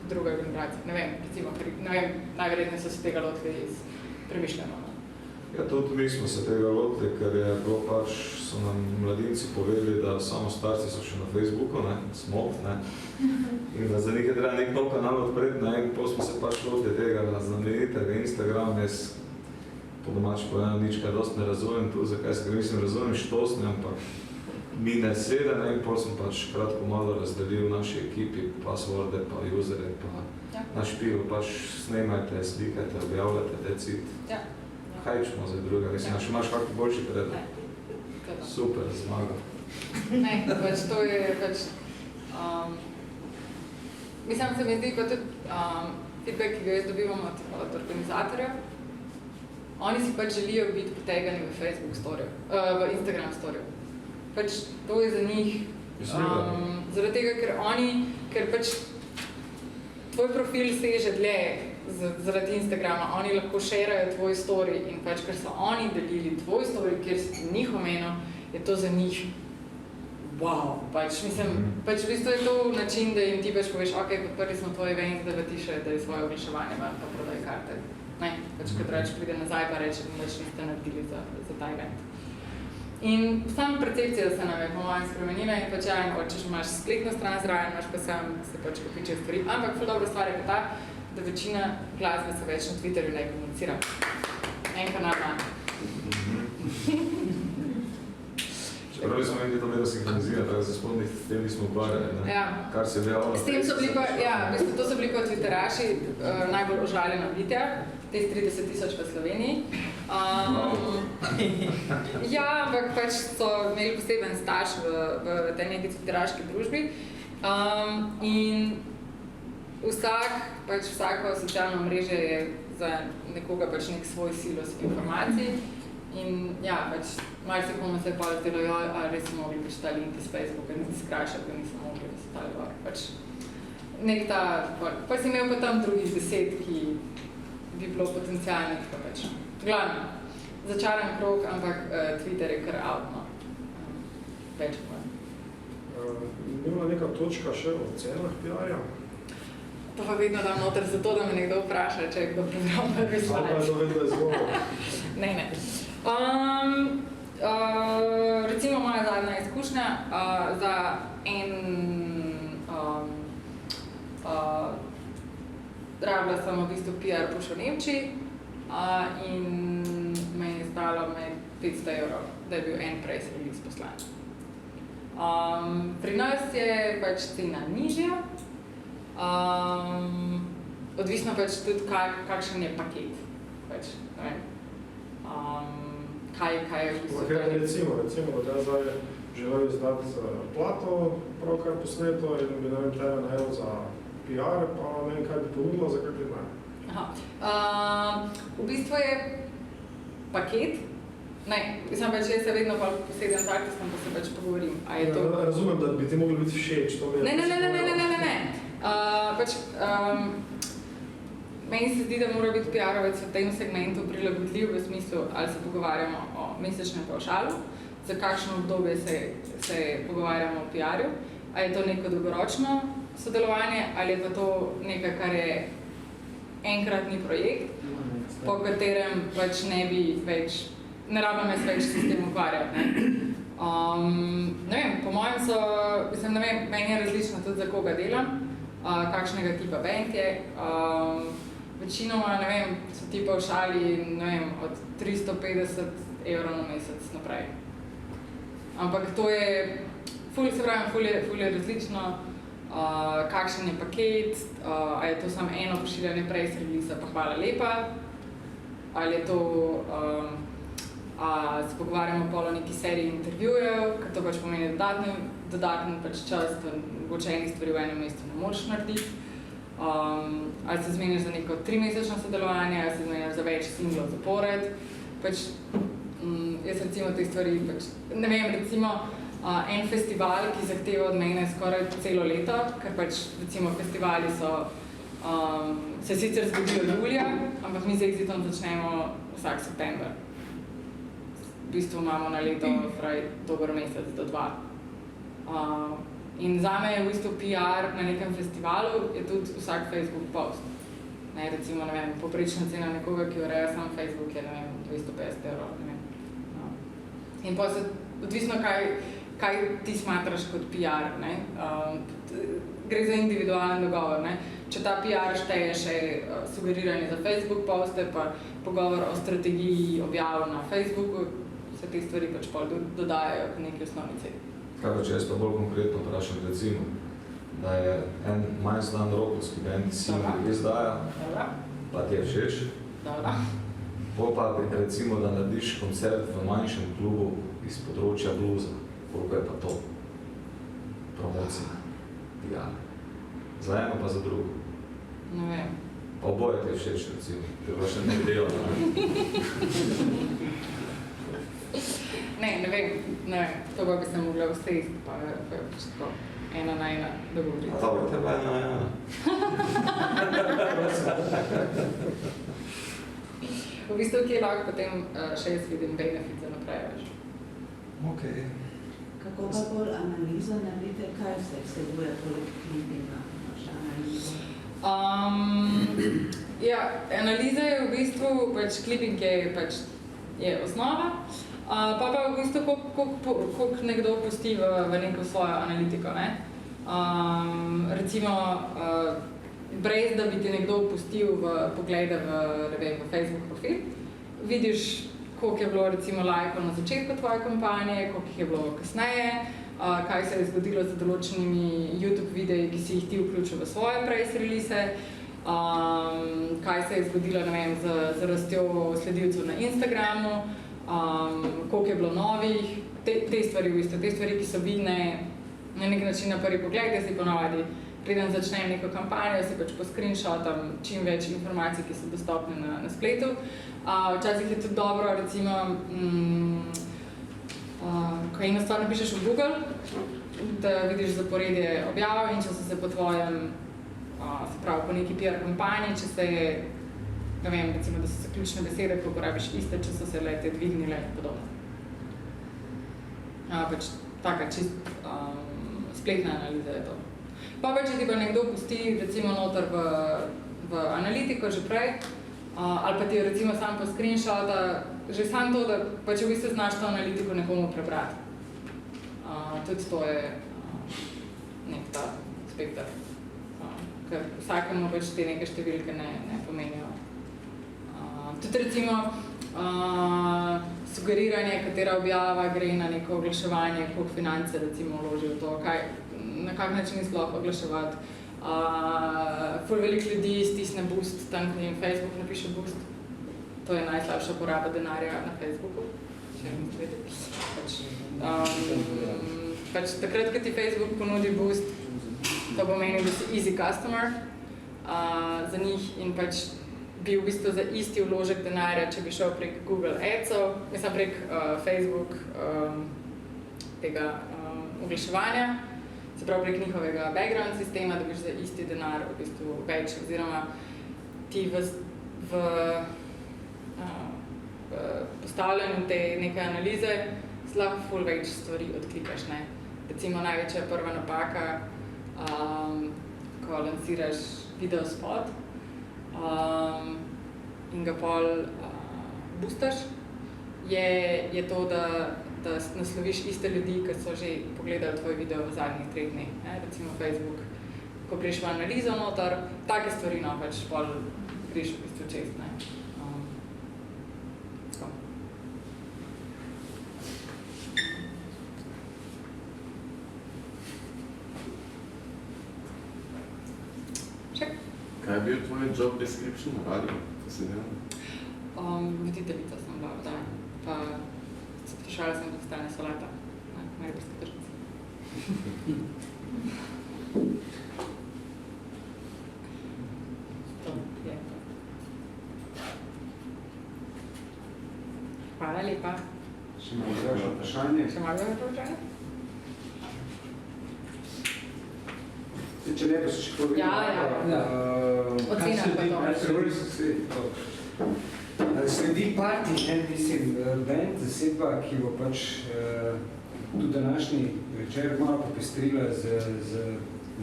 druga generacija, ne vem, recimo, najverjetneje so se tega lotili premišljeno. Ja, tudi mi smo se tega lotili, ker je bilo pač, so nam mladinci povedali, da samo starci so še na Facebooku, smot, in da za nekaj treba nek nov kanal odpreti, in potem smo se pač lotili tega znamenitega Instagrama, po domači povedano nič kaj dosti ne razumem tu, zakaj se mislim, razumem štosne, ampak mi ne sede, ne, in pol sem pač kratko malo razdelil naši ekipi, passworde, pa usere, pa naš pivo, pač snemajte, slikajte, objavljate, decid. Ja. Hajčemo za druga, mislim, še imaš kakvi boljši predlog? Ne. Super, zmaga. Ne, pač to je pač, mislim, se mi zdi pa tudi feedback, ki ga jaz dobivam od organizatorjev. Oni si pač želijo biti potegani v Facebook storju, v Instagram storju. Pač to je za njih, zaradi tega, ker pač tvoj profil seže dlje zaradi Instagrama, oni lahko šerajo tvoj story in pač, ker so oni delili tvoj story, kjer si ti njih omenil, je to za njih wow, pač mislim, pač v bistvu je to način, da jim ti pač poveš, ok, podprli smo tvoj event, da ti še daj svoje oglaševanje, pa prodaj karte. Ne, pač kad reč pride nazaj, pa reče, da nič niste naredili za ta event. In sama percepcija se nam je po mojem spremenila in pač če imaš spletno stran zraven, imaš pa sam se pač kopiče stvari, ampak ful dobra stvar je pa ta, da večina glasbe se več na Twitterju ne komunicira. En kanal manj. Čeprav smo imeli to medo sinhronizirati, tako za spodnjih temi smo ukvarjali, kar se je objavilo. S tem so bili pa, v bistvu to so bili pa Twitteraši najbolj ožaljena bitja, teh 30,000 v Sloveniji. Ampak pač so imeli poseben staž v tej neki Twitteraški družbi. In vsako socialno mreže je za nekoga pač nek svoj silos informacij. In pač marsikomu se je pa zdelo, a res smo mogli pač ta link iz Facebooka niti skrajšati, da nismo mogli, da so tali gor. Pa si imel pa tam drugih 10, ki bi bilo potencijalnih, pa pač. Glavno, začaran krog, ampak Twitter je kar out, no. Več pa. Bila neka točka še o cenah PR-ja? To pa vedno dam noter zato, da me nekdo vpraša, če je kdo prebral prvi slajd. Pa je to vedno izgovor. Ne. Recimo moja zadnja izkušnja za rabila sem v bistvu PR push v Nemčiji in me je stalo med 500 €, da je bil en press release poslan. Pri nas je pač cena nižja, odvisno pač tudi kakšen je paket. Pač, ne vem. Kaj je v bistvu? Recimo, da je zdaj želel izdati plato, pravkar posneto in bi tebe najel za PR, pa ne vem, kaj bi ponudila, za kaj denar. V bistvu je paket. Ne, mislim pač, jaz se vedno posedem z artistom, pa se pač pogovorim. Razumem, da bi ti mogli biti všeč. Ne. Meni se zdi, da mora biti PR-ovec v tem segmentu prilagodljiv v smislu, ali se pogovarjamo o mesečnem pavšalu, za kakšno obdobje se pogovarjamo o PR-ju, ali je to neko dolgoročno sodelovanje, ali je pa to nekaj, kar je enkratni projekt, po katerem pač ne rabim jaz več s tem ukvarjati. Ne vem, po mojem meni je različno tudi za koga delam, kakšnega tipa band je. Večinoma, ne vem, so ti pavšali, ne vem, od 350 € na mesec naprej. Ampak to je, ful je različno, kakšen je paket, ali je to samo eno pošiljanje press release, pa hvala lepa, ali je to, se pogovarjamo pol o neki seriji intervjujev, ker to pač pomeni dodaten pač čas, da mogoče enih stvari v enem mestu ne moreš narediti. Ali se zmeniš za neko 3-mesečno sodelovanje, ali se zmeniš za več singlov zapored. Pač, jaz recimo te stvari, ne vem, recimo en festival, ki zahteva od mene skoraj celo leto, ker pač recimo festivali se sicer zgodijo julija, ampak mi z Exitom začnemo vsak september. V bistvu imamo na leto dober mesec do 2. In zame je v bistvu PR na nekem festivalu je tudi vsak Facebook post. Recimo, ne vem, poprečna cena nekoga, ki ureja sam Facebook je, ne vem, 250 €, ne vem. In pa se odvisno, kaj ti smatraš kot PR, ne. Gre za individualen dogovor, ne. če ta PR šteje še sugeriranje za Facebook poste, pa pogovor o strategiji objav na Facebooku, se te stvari pač pol dodajajo v neki osnovnici. Kaj pa, če jaz pa bolj konkretno vprašam, recimo, da je en manj znan rokovski band single izdaja, pa ti je všeč, pol pa recimo, da narediš koncert v manjšem klubu iz področja bluza, koliko je pa to? Promocija, PR. Za eno pa za drugo. Ne vem. Pa oboje ti je všeč, recimo, te pa še ne dela. Ne vem, to pa bi se mogla vsesti, pa pač tako ena na ena dogovoriti. A dobro, te pa ena na ena. V bistvu, kje lahko potem še jaz vidim benefit za naprej, veš. Ok. Kako pa bolj analizo naredite, kaj vse vsebuje poleg klipinga, naša analiza? Analiza je v bistvu, pač kliping je osnova, pa v bistvu, koliko nekdo pusti v neko svojo analitiko, ne? Recimo, brez da bi ti nekdo pustil poglede v Facebook profil, vidiš, koliko je bilo recimo lajkov na začetku tvoje kampanje, koliko jih je bilo kasneje, kaj se je zgodilo z določenimi YouTube videi, ki si jih ti vključil v svoje press release, kaj se je zgodilo, ne vem, z rastjo sledilcev na Instagramu, koliko je bilo novih, te stvari v bistvu, te stvari, ki so vidne na nek način na prvi pogled, da si ponavadi preden začnem neko kampanjo, si pač poscreenshotam čim več informacij, ki so dostopne na spletu. Včasih je tudi dobro, recimo, ko eno stvar napišeš v Google, da vidiš zaporedje objav in če so se po tvojem, se pravi po neki PR kampanji, če se je, ne vem, recimo, da so se ključne besede, ko uporabiš iste, če so se lete dvignile in podobno. Pač taka čist spletna analiza je to. Pa če ti pa nekdo pusti recimo noter v analitiko že prej, ali pa ti jo recimo sam po screenshota, že sam to, da pač v bistvu znaš to analitiko nekomu prebrati. Tudi to je nek ta spektr, ker vsakemu pač te neke številke ne pomenijo. Tudi recimo sugeriranje, katera objava gre na neko oglaševanje, koliko finance recimo vloži v to, na kak način sploh oglaševati. Ful veliko ljudi stisne boost, tam, ko jim Facebook napiše boost. To je najslabša poraba denarja na Facebooku. Pač takrat, ko ti Facebook ponudi boost, to pomeni, da si easy customer za njih in pač bi v bistvu za isti vložek denarja, če bi šel prek Google Adsov, mislim prek Facebook tega oglaševanja, se pravi prek njihovega background sistema, da biš za isti denar v bistvu več, oziroma ti v postavljanju te neke analize lahko ful več stvari odklikaš, ne. Recimo največja prva napaka, ko lansiraš video spot in ga pol boostaš, je to, da nasloviš iste ljudi, ki so že pogledali tvoj video v zadnjih 3 dneh, recimo Facebook. Ko greš v analizo noter, take stvari, no, pač pol greš v bistvu čez, ne. Kaj je bil tvoj job description na radiju, ko si delal? Voditeljica sem bila, da. Pa vprašala sem, da postane solata na mariborski tržnici. To je to. Hvala lepa. Še malo vprašanje? Še malo vprašanje? Če ne, pa še povedal. Ja. Ocena pa to. Sledi party, mislim, band, zasedba, ki bo pač tudi današnji večer malo popestrila z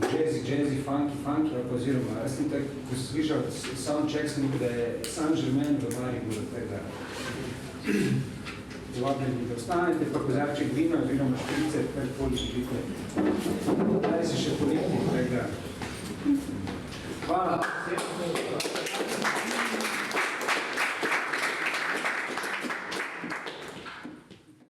jazzy, funky, oziroma jaz sem tako, ko sem slišal soundcheck, sem da je Saint-Germain v Mariboru, tega vabljeni, da ostanete, pa kozarček vina, oziroma šprice, karkoli želite. Daj se še poletni, tega. Hvala.